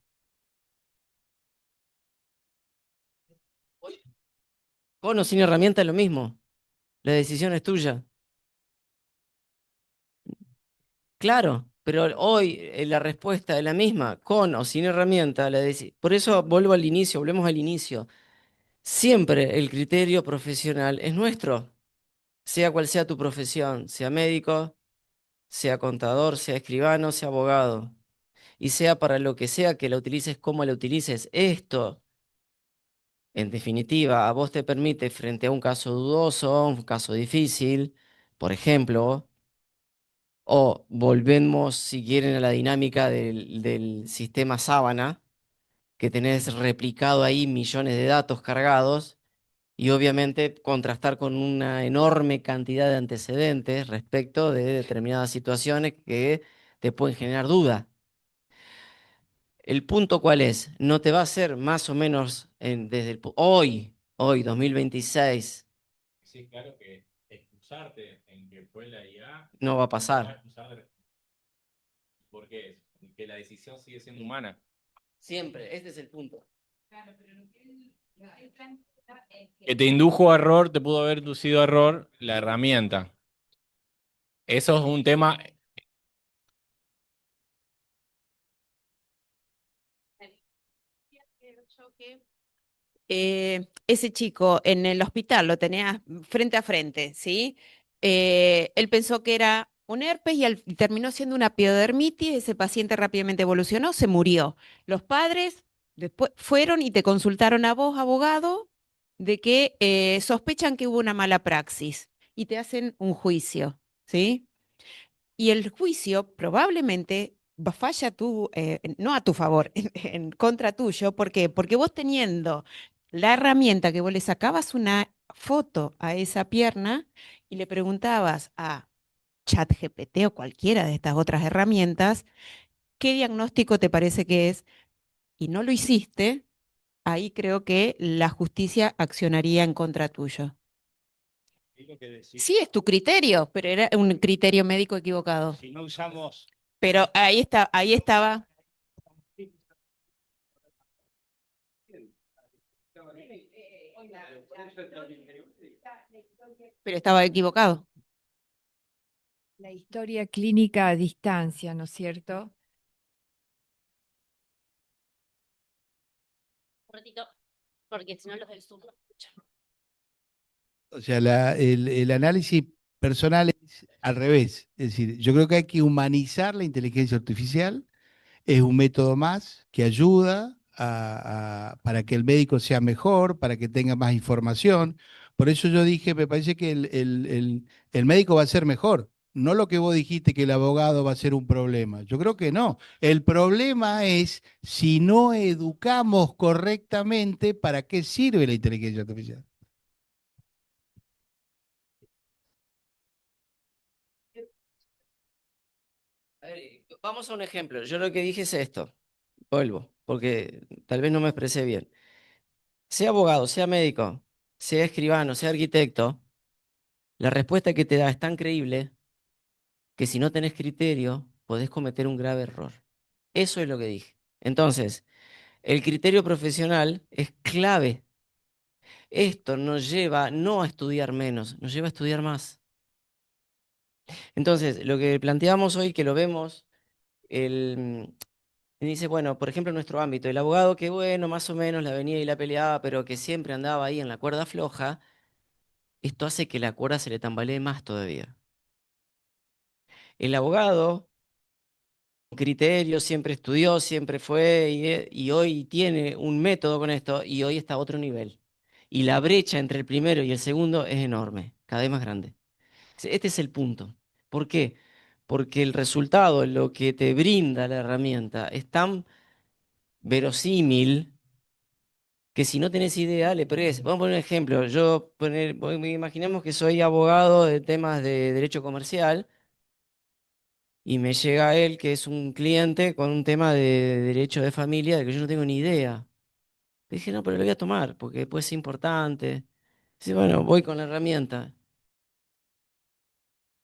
Con o sin herramienta es lo mismo. La decisión es tuya. Claro, pero hoy la respuesta es la misma, con o sin herramienta. Por eso vuelvo al inicio, volvemos al inicio. Siempre el criterio profesional es nuestro, sea cual sea tu profesión, sea médico, sea contador, sea escribano, sea abogado, y sea para lo que sea que la utilices, como la utilices. Esto, en definitiva, a vos te permite, frente a un caso dudoso, un caso difícil, por ejemplo, o volvemos, si quieren, a la dinámica del sistema sábana, que tenés replicado ahí millones de datos cargados, y obviamente contrastar con una enorme cantidad de antecedentes respecto de determinadas situaciones que te pueden generar duda. ¿El punto cuál es? No te va a hacer más o menos desde hoy, 2026, Sí, claro que excusarte en que fue la IA no va a no te va a pasar. excusar. ¿Por qué? Porque la decisión sigue siendo humana. Siempre, este es el punto. Que te indujo a error, te pudo haber inducido a error la herramienta. Eso es un tema. Ese chico en el hospital lo tenía frente a frente, ¿sí? Él pensó que era un herpes y terminó siendo una piodermitis. Ese paciente rápidamente evolucionó, se murió. Los padres después fueron y te consultaron a vos, abogado, de que sospechan que hubo una mala praxis y te hacen un juicio, ¿sí? Y el juicio probablemente falla no a tu favor, en contra tuyo. ¿Por qué? Porque vos teniendo la herramienta que vos le sacabas una foto a esa pierna y le preguntabas a ChatGPT o cualquiera de estas otras herramientas, ¿qué diagnóstico te parece que es? Y no lo hiciste, ahí creo que la justicia accionaría en contra tuyo. Sí, es tu criterio, pero era un criterio médico equivocado. Si no usamos... Pero ahí estaba. Pero estaba equivocado. La historia clínica a distancia, ¿no es cierto? Un ratito, porque si no los del Zoom no escuchan. O sea, el análisis personal es al revés. Es decir, yo creo que hay que humanizar la inteligencia artificial. Es un método más que ayuda para que el médico sea mejor, para que tenga más información. Por eso yo dije, me parece que el médico va a ser mejor, no lo que vos dijiste que el abogado va a ser un problema. Yo creo que no. El problema es si no educamos correctamente para qué sirve la inteligencia artificial. A ver, vamos a un ejemplo. Yo lo que dije es esto. Vuelvo, porque tal vez no me expresé bien. Sea abogado, sea médico, sea escribano, sea arquitecto, la respuesta que te da es tan creíble que si no tenés criterio, podés cometer un grave error. Eso es lo que dije. Entonces, el criterio profesional es clave. Esto nos lleva no a estudiar menos, nos lleva a estudiar más. Entonces, lo que planteamos hoy, que lo vemos, dice, bueno, por ejemplo, en nuestro ámbito, el abogado que, bueno, más o menos la venía y la peleaba, pero que siempre andaba ahí en la cuerda floja, esto hace que la cuerda se le tambalee más todavía. El abogado, con criterio, siempre estudió, siempre fue y hoy tiene un método con esto y hoy está a otro nivel. Y la brecha entre el primero y el segundo es enorme, cada vez más grande. Este es el punto. ¿Por qué? Porque el resultado, lo que te brinda la herramienta, es tan verosímil que si no tenés idea, le perdés. Vamos a poner un ejemplo. Imaginemos que soy abogado de temas de derecho comercial y me llega él, que es un cliente, con un tema de derecho de familia de que yo no tengo ni idea. Le dije, no, pero lo voy a tomar porque puede ser importante. Dice, bueno, voy con la herramienta.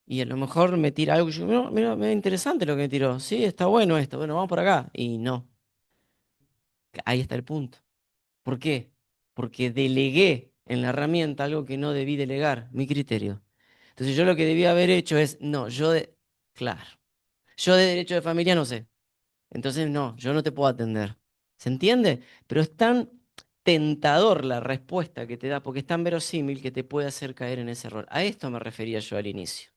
Y a lo mejor me tira algo y yo, mira, mira, interesante lo que me tiró. Sí, está bueno esto. Bueno, vamos por acá. Y no. Ahí está el punto. ¿Por qué? Porque delegué en la herramienta algo que no debí delegar, mi criterio. Entonces yo lo que debía haber hecho es, no, claro, yo de derecho de familia no sé. Entonces no, yo no te puedo atender. ¿Se entiende? Pero es tan tentador la respuesta que te da, porque es tan verosímil que te puede hacer caer en ese error. A esto me refería yo al inicio.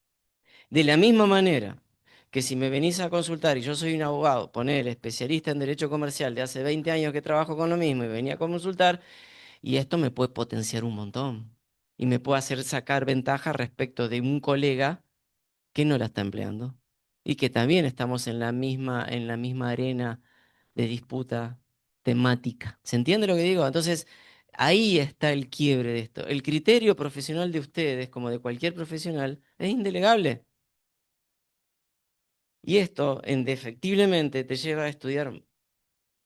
De la misma manera que si me venís a consultar y yo soy un abogado, ponele, especialista en derecho comercial de hace 20 años que trabajo con lo mismo y venía a consultar, y esto me puede potenciar un montón y me puede hacer sacar ventaja respecto de un colega que no la está empleando y que también estamos en la misma arena de disputa temática. ¿Se entiende lo que digo? Entonces, ahí está el quiebre de esto. El criterio profesional de ustedes, como de cualquier profesional, es indelegable. Y esto, indefectiblemente, te lleva a estudiar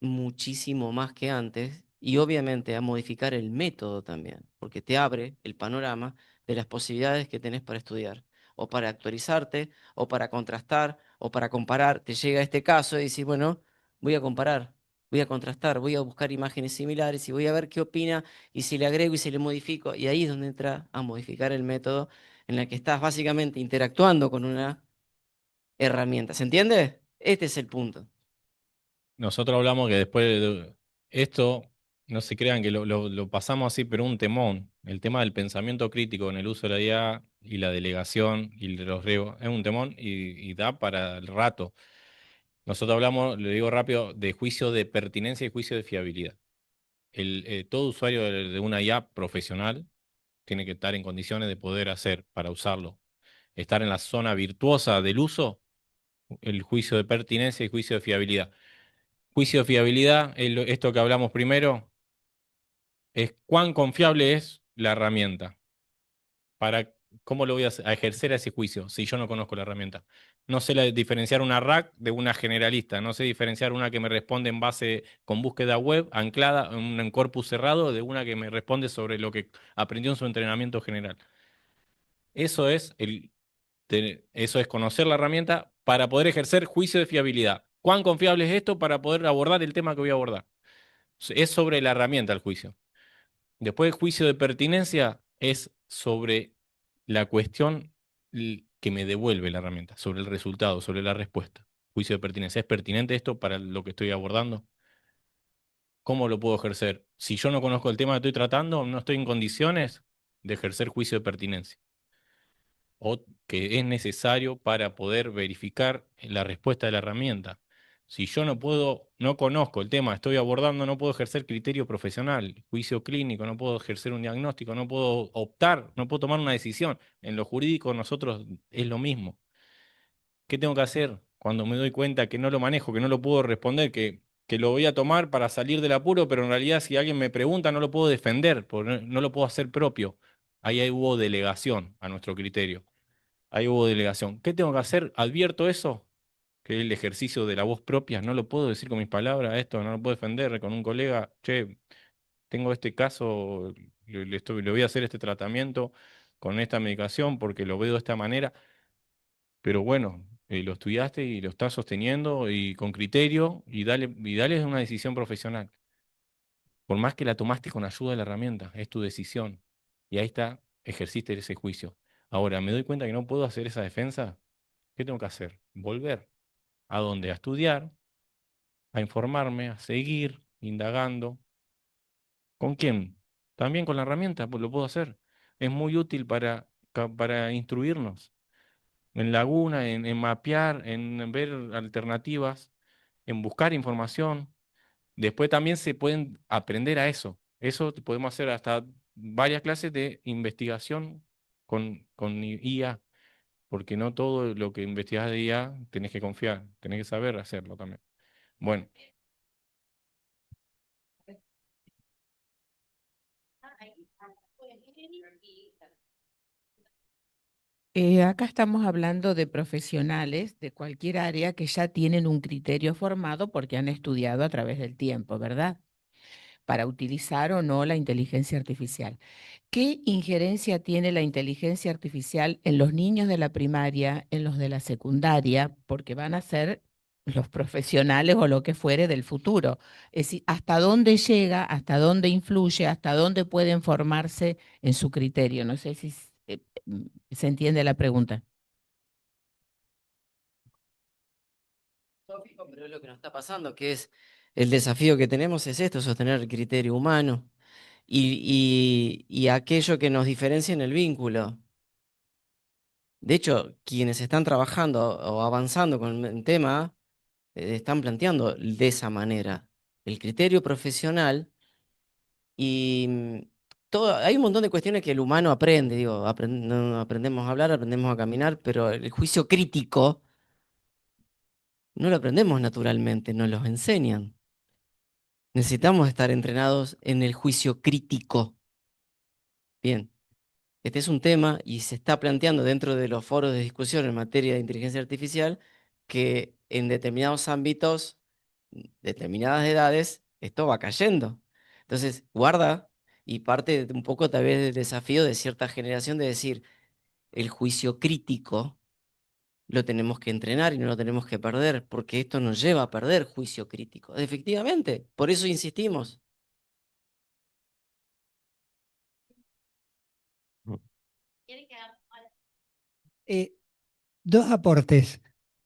muchísimo más que antes y obviamente a modificar el método también, porque te abre el panorama de las posibilidades que tenés para estudiar, o para actualizarte, o para contrastar, o para comparar. Te llega este caso y decís, bueno, voy a comparar, voy a contrastar, voy a buscar imágenes similares y voy a ver qué opina y si le agrego y si le modifico. Y ahí es donde entra a modificar el método en el que estás básicamente interactuando con una herramienta. ¿Se entiende? Este es el punto. Nosotros hablamos que después de esto, no se crean que lo pasamos así, pero un temón. El tema del pensamiento crítico en el uso de la IA y la delegación y los riesgos es un temón y da para el rato. Nosotros hablamos, le digo rápido, de juicio de pertinencia y juicio de fiabilidad. Todo usuario de una IA profesional tiene que estar en condiciones de poder hacer para usarlo, estar en la zona virtuosa del uso, el juicio de pertinencia y juicio de fiabilidad. Juicio de fiabilidad, esto que hablamos primero, es cuán confiable es la herramienta. ¿Cómo lo voy a ejercer ese juicio si yo no conozco la herramienta? No sé diferenciar una RAG de una generalista, no sé diferenciar una que me responde en base con búsqueda web anclada en un corpus cerrado de una que me responde sobre lo que aprendió en su entrenamiento general. Eso es eso es conocer la herramienta para poder ejercer juicio de fiabilidad. ¿Cuán confiable es esto para poder abordar el tema que voy a abordar? Es sobre la herramienta el juicio. Después el juicio de pertinencia es sobre la cuestión que me devuelve la herramienta, sobre el resultado, sobre la respuesta. Juicio de pertinencia. ¿Es pertinente esto para lo que estoy abordando? ¿Cómo lo puedo ejercer? Si yo no conozco el tema que estoy tratando, no estoy en condiciones de ejercer juicio de pertinencia. O que es necesario para poder verificar la respuesta de la herramienta. Si yo no conozco el tema que estoy abordando, no puedo ejercer criterio profesional, juicio clínico, no puedo ejercer un diagnóstico, no puedo optar, no puedo tomar una decisión. En lo jurídico nosotros es lo mismo. ¿Qué tengo que hacer cuando me doy cuenta que no lo manejo, que no lo puedo responder, que lo voy a tomar para salir del apuro, pero en realidad si alguien me pregunta no lo puedo defender, porque no lo puedo hacer propio? Ahí hubo delegación a nuestro criterio. Ahí hubo delegación. ¿Qué tengo que hacer? Advierto eso, que es el ejercicio de la voz propia. No lo puedo decir con mis palabras, esto no lo puedo defender con un colega. Che, tengo este caso, le voy a hacer este tratamiento con esta medicación porque lo veo de esta manera. Pero bueno, lo estudiaste y lo estás sosteniendo y con criterio y dale una decisión profesional. Por más que la tomaste con ayuda de la herramienta, es tu decisión. Y ahí está, ejerciste ese juicio. Ahora, me doy cuenta que no puedo hacer esa defensa. ¿Qué tengo que hacer? Volver. ¿A dónde? A estudiar, a informarme, a seguir indagando. ¿Con quién? También con la herramienta, pues lo puedo hacer. Es muy útil para instruirnos en Laguna, en mapear, en ver alternativas, en buscar información. Después también se pueden aprender a eso. Eso podemos hacer hasta varias clases de investigación con IA, porque no todo lo que investigas de IA tenés que confiar, tenés que saber hacerlo también. Bueno. Acá estamos hablando de profesionales de cualquier área que ya tienen un criterio formado porque han estudiado a través del tiempo, ¿verdad? Para utilizar o no la inteligencia artificial. ¿Qué injerencia tiene la inteligencia artificial en los niños de la primaria, en los de la secundaria? Porque van a ser los profesionales o lo que fuere del futuro. Es decir, hasta dónde llega, hasta dónde influye, hasta dónde pueden formarse en su criterio. No sé si se entiende la pregunta. Lógico, pero es lo que nos está pasando, que es el desafío que tenemos es esto, sostener el criterio humano y aquello que nos diferencia en el vínculo. De hecho, quienes están trabajando o avanzando con el tema están planteando de esa manera el criterio profesional y hay un montón de cuestiones que el humano aprende, digo, no aprendemos a hablar, aprendemos a caminar, pero el juicio crítico no lo aprendemos naturalmente, nos lo enseñan. Necesitamos estar entrenados en el juicio crítico. Bien, este es un tema y se está planteando dentro de los foros de discusión en materia de inteligencia artificial que en determinados ámbitos, determinadas edades, esto va cayendo. Entonces, guarda y parte un poco tal vez del desafío de cierta generación de decir, el juicio crítico lo tenemos que entrenar y no lo tenemos que perder, porque esto nos lleva a perder juicio crítico. Efectivamente, por eso insistimos. Dos aportes.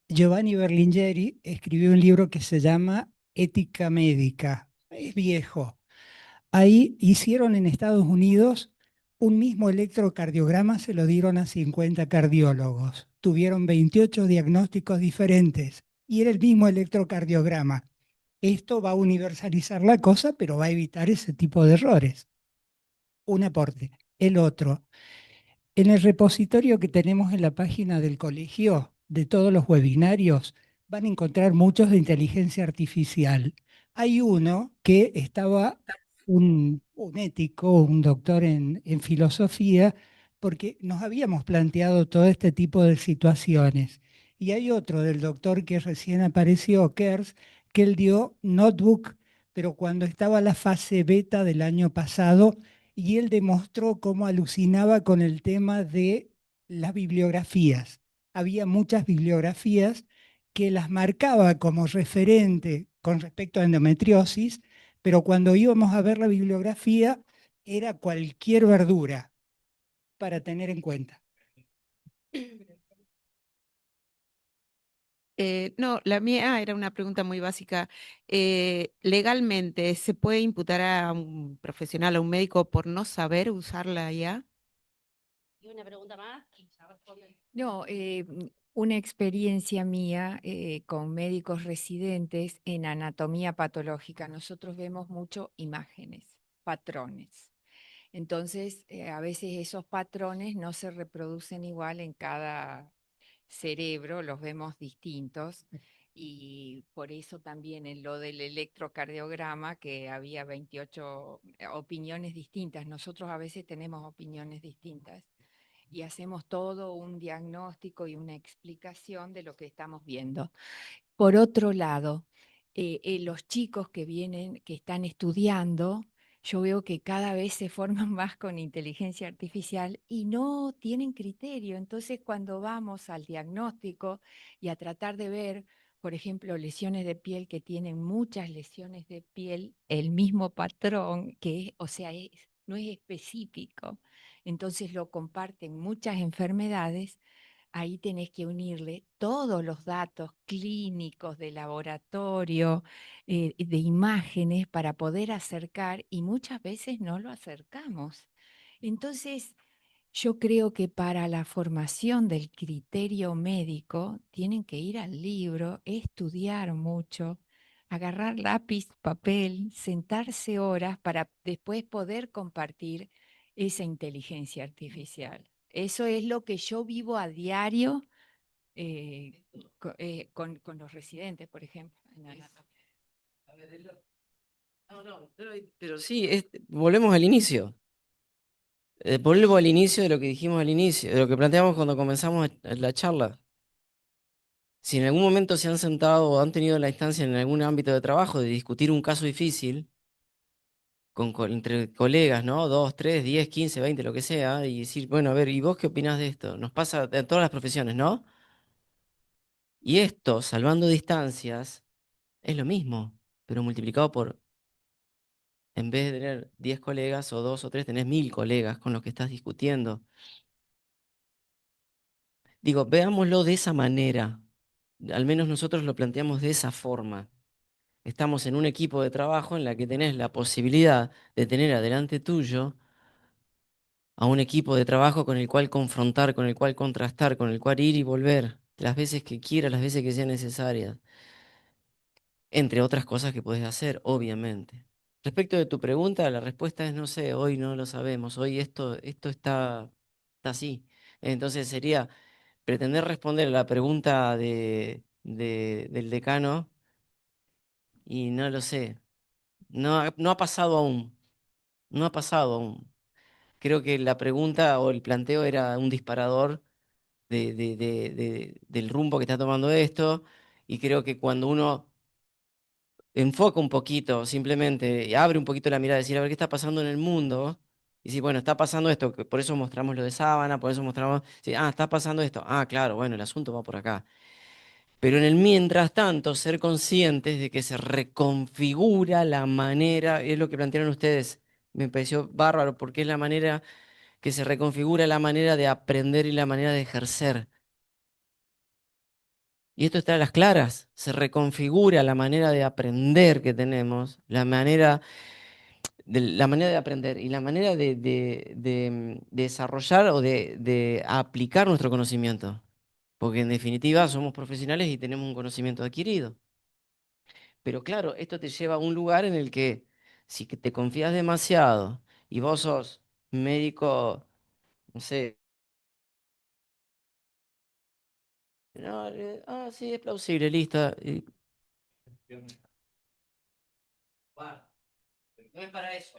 Giovanni Berlingeri escribió un libro que se llama Ética Médica. Es viejo. Ahí hicieron en Estados Unidos un mismo electrocardiograma, se lo dieron a 50 cardiólogos. Tuvieron 28 diagnósticos diferentes y era el mismo electrocardiograma. Esto va a universalizar la cosa, pero va a evitar ese tipo de errores. Un aporte. El otro, en el repositorio que tenemos en la página del colegio de todos los webinarios, van a encontrar muchos de inteligencia artificial. Hay uno que estaba un ético, un doctor en filosofía, porque nos habíamos planteado todo este tipo de situaciones. Y hay otro del doctor que recién apareció, Kers, que él dio Notebook, pero cuando estaba la fase beta del año pasado, y él demostró cómo alucinaba con el tema de las bibliografías. Había muchas bibliografías que las marcaba como referente con respecto a endometriosis, pero cuando íbamos a ver la bibliografía era cualquier verdura para tener en cuenta. No, la mía era una pregunta muy básica. ¿Legalmente se puede imputar a un profesional, a un médico, por no saber usar la IA? Y una pregunta más. No, una experiencia mía con médicos residentes en anatomía patológica. Nosotros vemos mucho imágenes, patrones. Entonces, a veces esos patrones no se reproducen igual cerebro los vemos distintos. Y por eso también en lo del electrocardiograma, que había 28 opiniones distintas. Nosotros a veces tenemos opiniones distintas y hacemos todo un diagnóstico y una explicación de lo que estamos viendo. Por otro lado, los chicos que vienen, que están estudiando, yo veo que cada vez se forman más con inteligencia artificial y no tienen criterio. Entonces, cuando vamos al diagnóstico y a tratar de ver, por ejemplo, lesiones de piel que tienen muchas lesiones de piel, el mismo patrón, o sea, no es específico, entonces lo comparten muchas enfermedades. Ahí tenés que unirle todos los datos clínicos de laboratorio, de imágenes para poder acercar y muchas veces no lo acercamos. Entonces, yo creo que para la formación del criterio médico tienen que ir al libro, estudiar mucho, agarrar lápiz, papel, sentarse horas para después poder compartir esa inteligencia artificial. Eso es lo que yo vivo a diario con los residentes, por ejemplo. Pero sí, volvemos al inicio. Vuelvo al inicio de lo que dijimos al inicio, de lo que planteamos cuando comenzamos la charla. Si en algún momento se han sentado o han tenido la instancia en algún ámbito de trabajo de discutir un caso difícil entre colegas, ¿no? 2, 3, 10, 15, 20, lo que sea, y decir, bueno, a ver, ¿y vos qué opinás de esto? Nos pasa en todas las profesiones, ¿no? Y esto, salvando distancias, es lo mismo, pero multiplicado por, en vez de tener 10 colegas o 2 o 3, tenés 1000 colegas con los que estás discutiendo. Digo, veámoslo de esa manera. Al menos nosotros lo planteamos de esa forma. Estamos en un equipo de trabajo en la que tenés la posibilidad de tener adelante tuyo a un equipo de trabajo con el cual confrontar, con el cual contrastar, con el cual ir y volver las veces que quieras, las veces que sean necesarias. Entre otras cosas que podés hacer, obviamente. Respecto de tu pregunta, la respuesta es no sé, hoy no lo sabemos, hoy esto está así. Entonces sería pretender responder a la pregunta del decano y no lo sé. No ha pasado aún. No ha pasado aún. Creo que la pregunta o el planteo era un disparador del rumbo que está tomando esto. Y creo que cuando uno enfoca un poquito, simplemente y abre un poquito la mirada, decir, a ver qué está pasando en el mundo. Y si, bueno, está pasando esto, que por eso mostramos lo de Sábana, por eso mostramos, sí, está pasando esto. Ah, claro, bueno, el asunto va por acá. Pero en el mientras tanto, ser conscientes de que se reconfigura la manera, es lo que plantearon ustedes, me pareció bárbaro, porque es la manera que se reconfigura la manera de aprender y la manera de ejercer. Y esto está a las claras, se reconfigura la manera de aprender que tenemos, la manera de aprender y la manera de desarrollar o de aplicar nuestro conocimiento. Porque en definitiva somos profesionales y tenemos un conocimiento adquirido. Pero claro, esto te lleva a un lugar en el que si que te confías demasiado y vos sos médico, no sé, no, sí, es plausible, listo. No es para eso.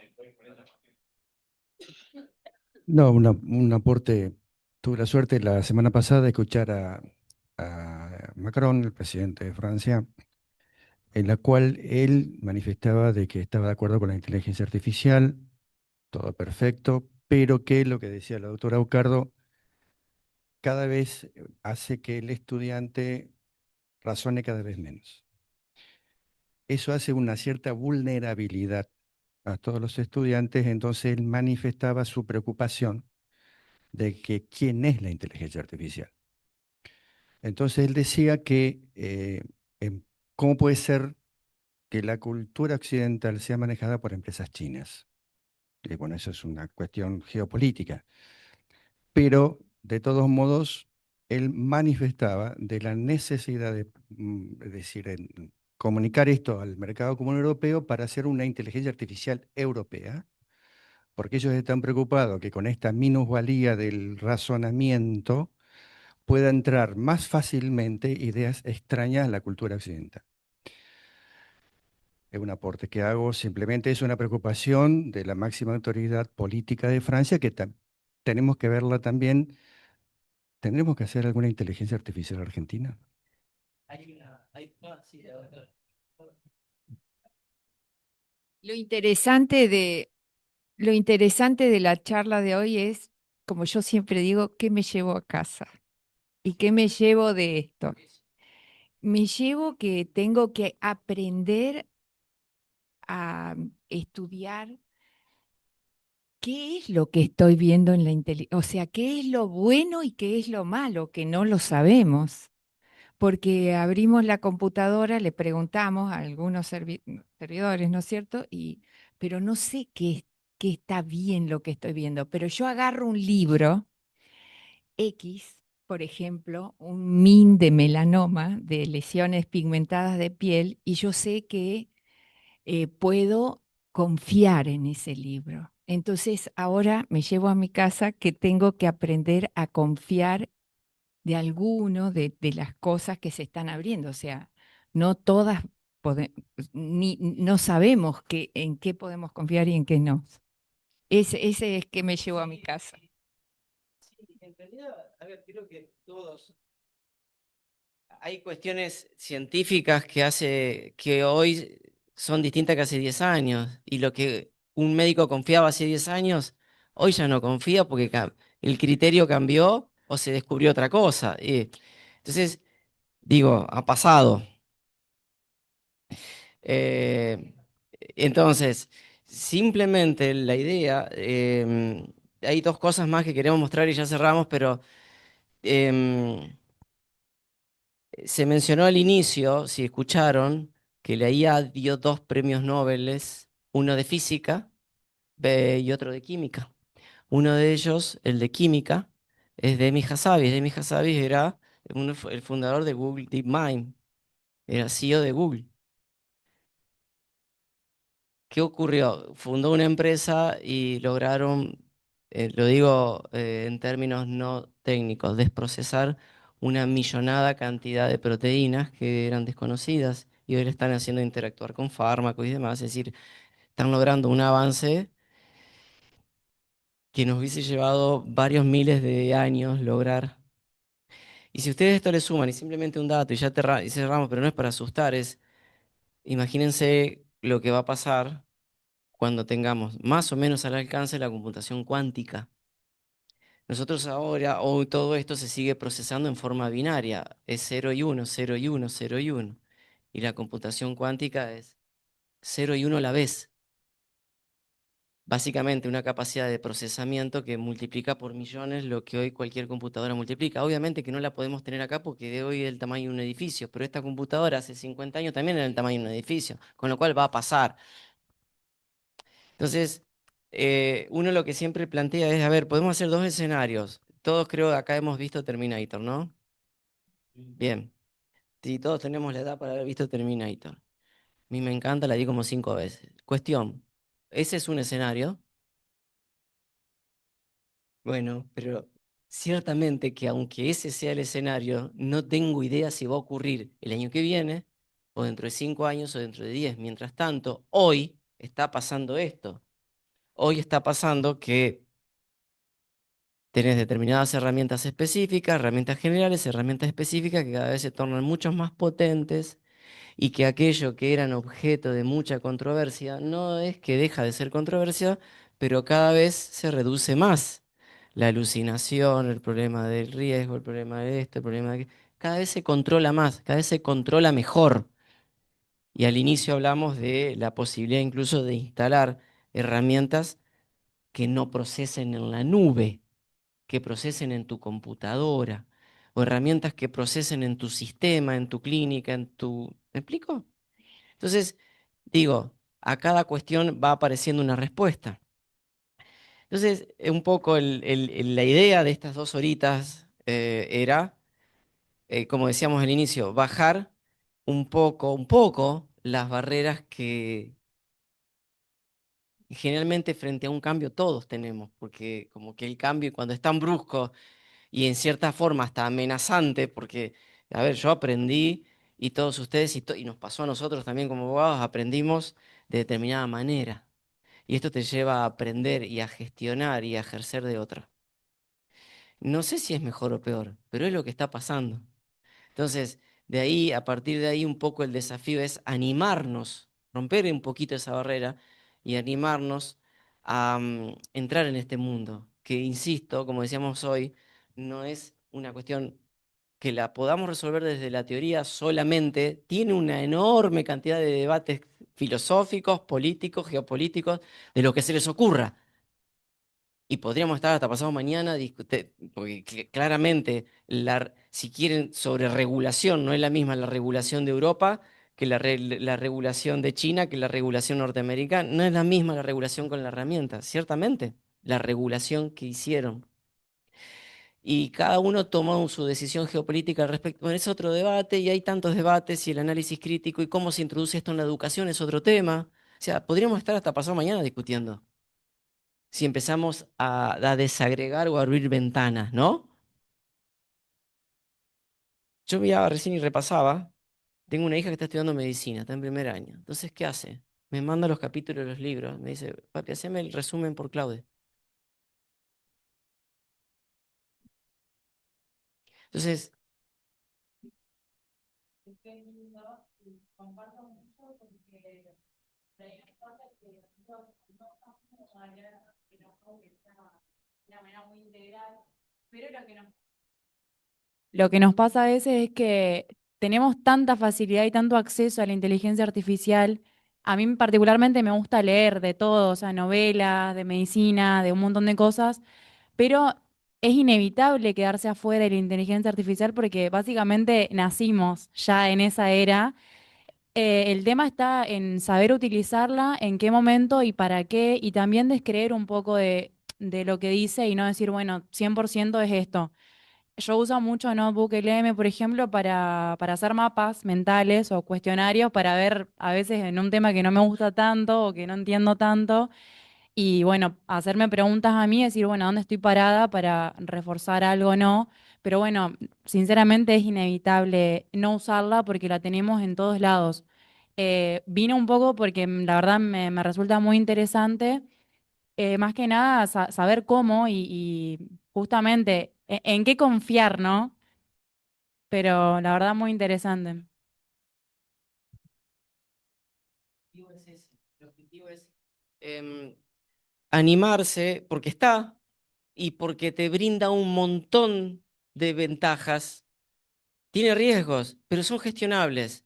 No, un aporte. Tuve la suerte la semana pasada de escuchar a Macron, el presidente de Francia, en la cual él manifestaba de que estaba de acuerdo con la inteligencia artificial, todo perfecto, pero que lo que decía la doctora Aucardo, cada vez hace que el estudiante razone cada vez menos. Eso hace una cierta vulnerabilidad a todos los estudiantes, entonces él manifestaba su preocupación de que quién es la inteligencia artificial. Entonces él decía que cómo puede ser que la cultura occidental sea manejada por empresas chinas. Y bueno, eso es una cuestión geopolítica. Pero de todos modos, él manifestaba de la necesidad de, es decir, comunicar esto al mercado común europeo para hacer una inteligencia artificial europea, porque ellos están preocupados que con esta minusvalía del razonamiento pueda entrar más fácilmente ideas extrañas a la cultura occidental. Es un aporte que hago, simplemente es una preocupación de la máxima autoridad política de Francia que tenemos que verla también. ¿Tendremos que hacer alguna inteligencia artificial argentina? Lo lo interesante de la charla de hoy es, como yo siempre digo, ¿qué me llevo a casa? ¿Y qué me llevo de esto? Me llevo que tengo que aprender a estudiar qué es lo que estoy viendo en la inteligencia, o sea, qué es lo bueno y qué es lo malo, que no lo sabemos. Porque abrimos la computadora, le preguntamos a algunos servidores, ¿no es cierto? Pero no sé qué está bien lo que estoy viendo. Pero yo agarro un libro X, por ejemplo, un MIN de melanoma, de lesiones pigmentadas de piel, y yo sé que puedo confiar en ese libro. Entonces, ahora me llevo a mi casa que tengo que aprender a confiar de alguno de las cosas que se están abriendo. O sea, no todas no sabemos en qué podemos confiar y en qué no. Ese es que me llevo a mi casa. En realidad, a ver, creo que todos. Hay cuestiones científicas que hoy son distintas que hace 10 años. Y lo que un médico confiaba hace 10 años, hoy ya no confía porque el criterio cambió o se descubrió otra cosa. Entonces, digo, ha pasado. Eh, entonces, simplemente la idea, hay dos cosas más que queremos mostrar y ya cerramos, pero se mencionó al inicio, si escucharon, que la IA dio 2 premios Nobel, uno de física y otro de química. Uno de ellos, el de química, es Demi Hassabis. Demi Hassabis era el fundador de Google DeepMind, era CEO de Google. ¿Qué ocurrió? Fundó una empresa y lograron, lo digo en términos no técnicos, desprocesar una millonada cantidad de proteínas que eran desconocidas y hoy le están haciendo interactuar con fármacos y demás. Es decir, están logrando un avance que nos hubiese llevado varios miles de años lograr. Y si ustedes esto le suman y simplemente un dato y ya y cerramos, pero no es para asustar, imagínense lo que va a pasar cuando tengamos más o menos al alcance la computación cuántica. Nosotros ahora, hoy todo esto se sigue procesando en forma binaria, es 0 y 1, 0 y 1, 0 y 1. Y la computación cuántica es 0 y 1 a la vez. Básicamente una capacidad de procesamiento que multiplica por millones lo que hoy cualquier computadora multiplica. Obviamente que no la podemos tener acá porque de hoy es el tamaño de un edificio, pero esta computadora hace 50 años también era el tamaño de un edificio, con lo cual va a pasar. Entonces, uno lo que siempre plantea es, a ver, podemos hacer 2 escenarios. Todos creo que acá hemos visto Terminator, ¿no? Bien. Sí, todos tenemos la edad para haber visto Terminator. A mí me encanta, la di como 5 veces. Cuestión, ¿ese es un escenario? Bueno, pero ciertamente que aunque ese sea el escenario, no tengo idea si va a ocurrir el año que viene, o dentro de 5 años, o dentro de 10. Mientras tanto, hoy está pasando esto. Hoy está pasando que tenés determinadas herramientas específicas, herramientas generales, herramientas específicas que cada vez se tornan mucho más potentes y que aquello que eran objeto de mucha controversia no es que deja de ser controversia, pero cada vez se reduce más. La alucinación, el problema del riesgo, el problema de esto, el problema de... Cada vez se controla más, cada vez se controla mejor. Y al inicio hablamos de la posibilidad incluso de instalar herramientas que no procesen en la nube, que procesen en tu computadora, o herramientas que procesen en tu sistema, en tu clínica, en tu... ¿Me explico? Entonces, digo, a cada cuestión va apareciendo una respuesta. Entonces, un poco la idea de estas 2 horitas era, como decíamos al inicio, bajar un poco las barreras que generalmente frente a un cambio todos tenemos, porque como que el cambio cuando es tan brusco y en cierta forma hasta amenazante, porque, a ver, yo aprendí y todos ustedes, y nos pasó a nosotros también como abogados, aprendimos de determinada manera. Y esto te lleva a aprender y a gestionar y a ejercer de otra. No sé si es mejor o peor, pero es lo que está pasando. Entonces, de ahí, a partir de ahí, un poco el desafío es animarnos, romper un poquito esa barrera y animarnos a entrar en este mundo, que, insisto, como decíamos hoy, no es una cuestión que la podamos resolver desde la teoría solamente, tiene una enorme cantidad de debates filosóficos, políticos, geopolíticos, de lo que se les ocurra. Y podríamos estar hasta pasado mañana, porque claramente, si quieren, sobre regulación, no es la misma la regulación de Europa que la regulación de China, que la regulación norteamericana. No es la misma la regulación con la herramienta, ciertamente, la regulación que hicieron. Y cada uno tomó su decisión geopolítica al respecto. Bueno, es otro debate y hay tantos debates y el análisis crítico y cómo se introduce esto en la educación es otro tema. O sea, podríamos estar hasta pasado mañana discutiendo si empezamos a desagregar o a abrir ventanas, ¿no? Yo miraba recién y repasaba. Tengo una hija que está estudiando medicina, está en primer año. Entonces, ¿qué hace? Me manda los capítulos de los libros. Me dice, papi, haceme el resumen por Claude. Entonces, Lo que nos pasa a veces es que tenemos tanta facilidad y tanto acceso a la inteligencia artificial. A mí particularmente me gusta leer de todo, o sea, novelas, de medicina, de un montón de cosas, pero es inevitable quedarse afuera de la inteligencia artificial porque básicamente nacimos ya en esa era. El tema está en saber utilizarla, en qué momento y para qué, y también descreer un poco de lo que dice y no decir, bueno, 100% es esto. Yo uso mucho Notebook LM, por ejemplo, para hacer mapas mentales o cuestionarios para ver a veces en un tema que no me gusta tanto o que no entiendo tanto. Y bueno, hacerme preguntas a mí, decir, bueno, ¿dónde estoy parada para reforzar algo o no? Pero bueno, sinceramente es inevitable no usarla porque la tenemos en todos lados. Vino un poco porque la verdad me resulta muy interesante, más que nada saber cómo y justamente en qué confiar, ¿no? Pero la verdad muy interesante. el objetivo es animarse porque está y porque te brinda un montón de ventajas. Tiene riesgos, pero son gestionables.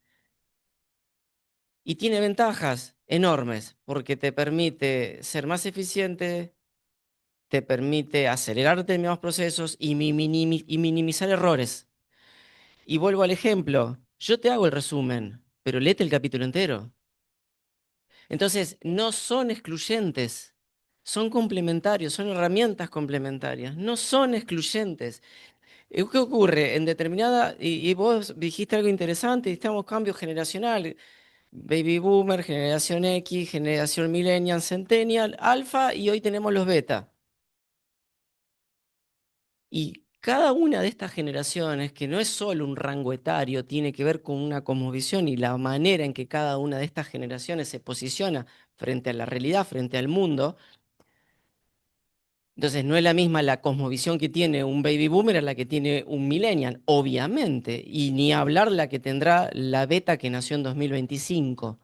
Y tiene ventajas enormes porque te permite ser más eficiente, te permite acelerar determinados procesos y minimizar errores. Y vuelvo al ejemplo, yo te hago el resumen, pero léete el capítulo entero. Entonces, no son excluyentes, son complementarios, son herramientas complementarias, no son excluyentes. ¿Qué ocurre? En determinada, y vos dijiste algo interesante, estamos cambio generacional, Baby Boomer, Generación X, Generación Millennial, Centennial, Alpha y hoy tenemos los Beta. Y cada una de estas generaciones, que no es solo un rango etario, tiene que ver con una cosmovisión y la manera en que cada una de estas generaciones se posiciona frente a la realidad, frente al mundo. Entonces, no es la misma la cosmovisión que tiene un baby boomer a la que tiene un millennial, obviamente, y ni hablar la que tendrá la beta que nació en 2025.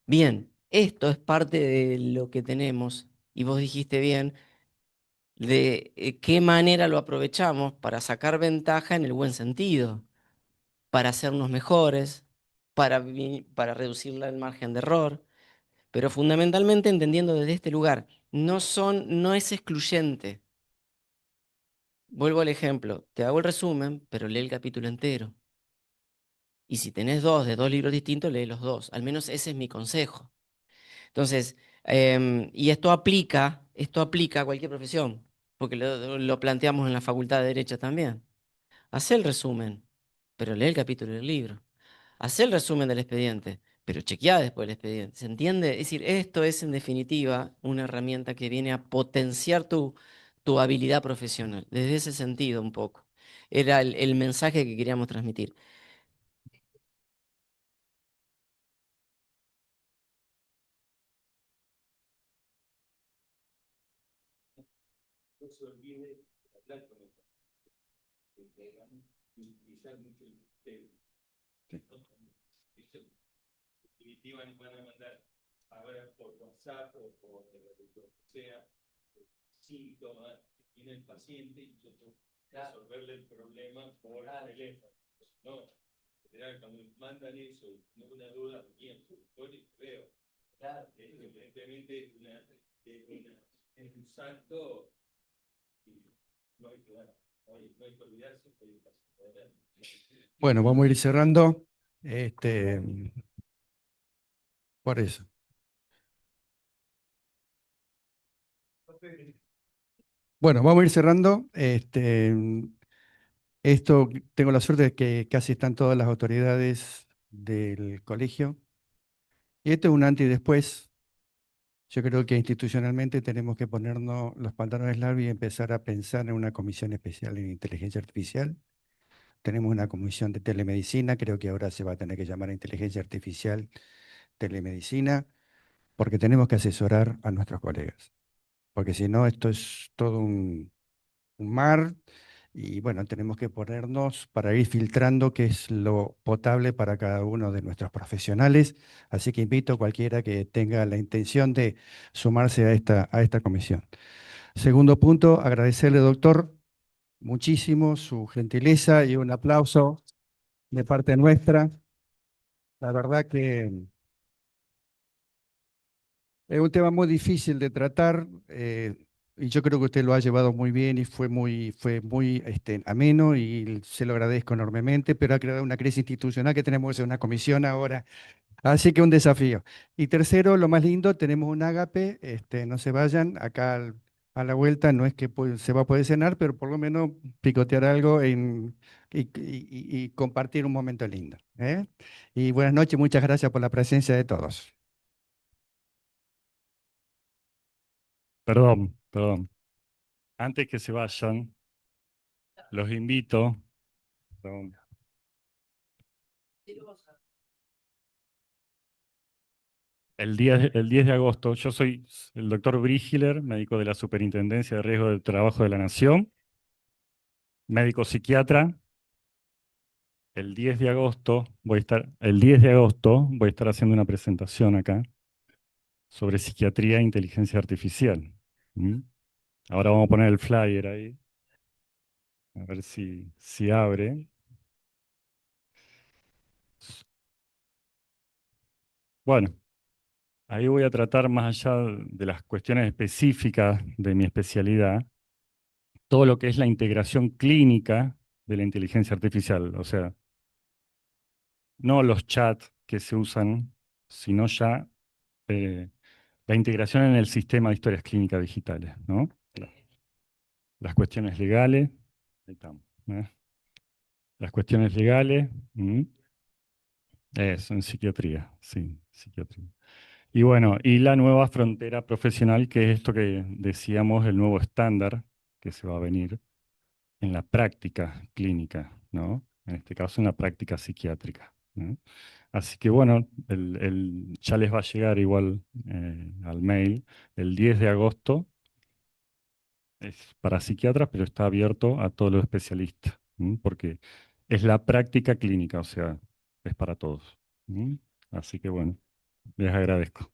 Bien, esto es parte de lo que tenemos, y vos dijiste bien, de qué manera lo aprovechamos para sacar ventaja en el buen sentido, para hacernos mejores, para reducir el margen de error, pero fundamentalmente entendiendo desde este lugar, no es excluyente. Vuelvo al ejemplo, te hago el resumen, pero lee el capítulo entero. Y si tenés dos de dos libros distintos, lee los dos. Al menos ese es mi consejo. Entonces, y esto aplica a cualquier profesión, porque lo planteamos en la Facultad de Derecho también. Hacé el resumen, pero lee el capítulo del libro. Hacé el resumen del expediente, pero chequeá después el expediente. ¿Se entiende? Es decir, esto es en definitiva una herramienta que viene a potenciar tu tu habilidad profesional. Desde ese sentido un poco. Era el mensaje que queríamos transmitir. No se olvide de hablar con el y utilizar mucho el tema. En definitiva, nos van a mandar ahora por WhatsApp o por lo que sea, síntomas que tiene el paciente y nosotros resolverle el problema por teléfono. No, en general, cuando mandan eso y tengo una duda, bien, y veo. Evidentemente es un salto y no hay que dar. No hay que olvidarse que hay que Bueno, vamos a ir cerrando. Por eso. Bueno, vamos a ir cerrando. Esto, tengo la suerte de que casi están todas las autoridades del colegio. Y esto es un antes y después. Yo creo que institucionalmente tenemos que ponernos los pantalones largos y empezar a pensar en una comisión especial en inteligencia artificial. Tenemos una comisión de telemedicina, creo que ahora se va a tener que llamar a inteligencia artificial telemedicina, porque tenemos que asesorar a nuestros colegas. Porque si no, esto es todo un mar y bueno, tenemos que ponernos para ir filtrando qué es lo potable para cada uno de nuestros profesionales. Así que invito a cualquiera que tenga la intención de sumarse a esta comisión. Segundo punto, agradecerle, doctor, muchísimo su gentileza y un aplauso de parte nuestra. La verdad que es un tema muy difícil de tratar y yo creo que usted lo ha llevado muy bien y fue muy ameno y se lo agradezco enormemente, pero ha creado una crisis institucional que tenemos que hacer una comisión ahora. Así que un desafío. Y tercero, lo más lindo, tenemos un ágape, no se vayan, acá a la vuelta no es que se va a poder cenar, pero por lo menos picotear algo y compartir un momento lindo. ¿Eh? Y buenas noches, muchas gracias por la presencia de todos. Perdón. Antes que se vayan, los invito. Perdón. El 10 de agosto, yo soy el doctor Brigiler, médico de la Superintendencia de Riesgo del Trabajo de la Nación, médico psiquiatra. El 10 de agosto voy a estar haciendo una presentación acá sobre psiquiatría e inteligencia artificial. ¿Mm? Ahora vamos a poner el flyer ahí. A ver si abre. Bueno, ahí voy a tratar más allá de las cuestiones específicas de mi especialidad, todo lo que es la integración clínica de la inteligencia artificial. O sea, no los chats que se usan, sino ya la integración en el sistema de historias clínicas digitales, ¿no? Las cuestiones legales, ahí estamos, ¿eh? Las cuestiones legales, eso, en psiquiatría, sí, psiquiatría. Y bueno, y la nueva frontera profesional, que es esto que decíamos, el nuevo estándar que se va a venir en la práctica clínica, ¿no? En este caso, en la práctica psiquiátrica, ¿no? Así que bueno, ya les va a llegar igual al mail el 10 de agosto. Es para psiquiatras, pero está abierto a todos los especialistas, porque es la práctica clínica, o sea, es para todos. Así que bueno, les agradezco.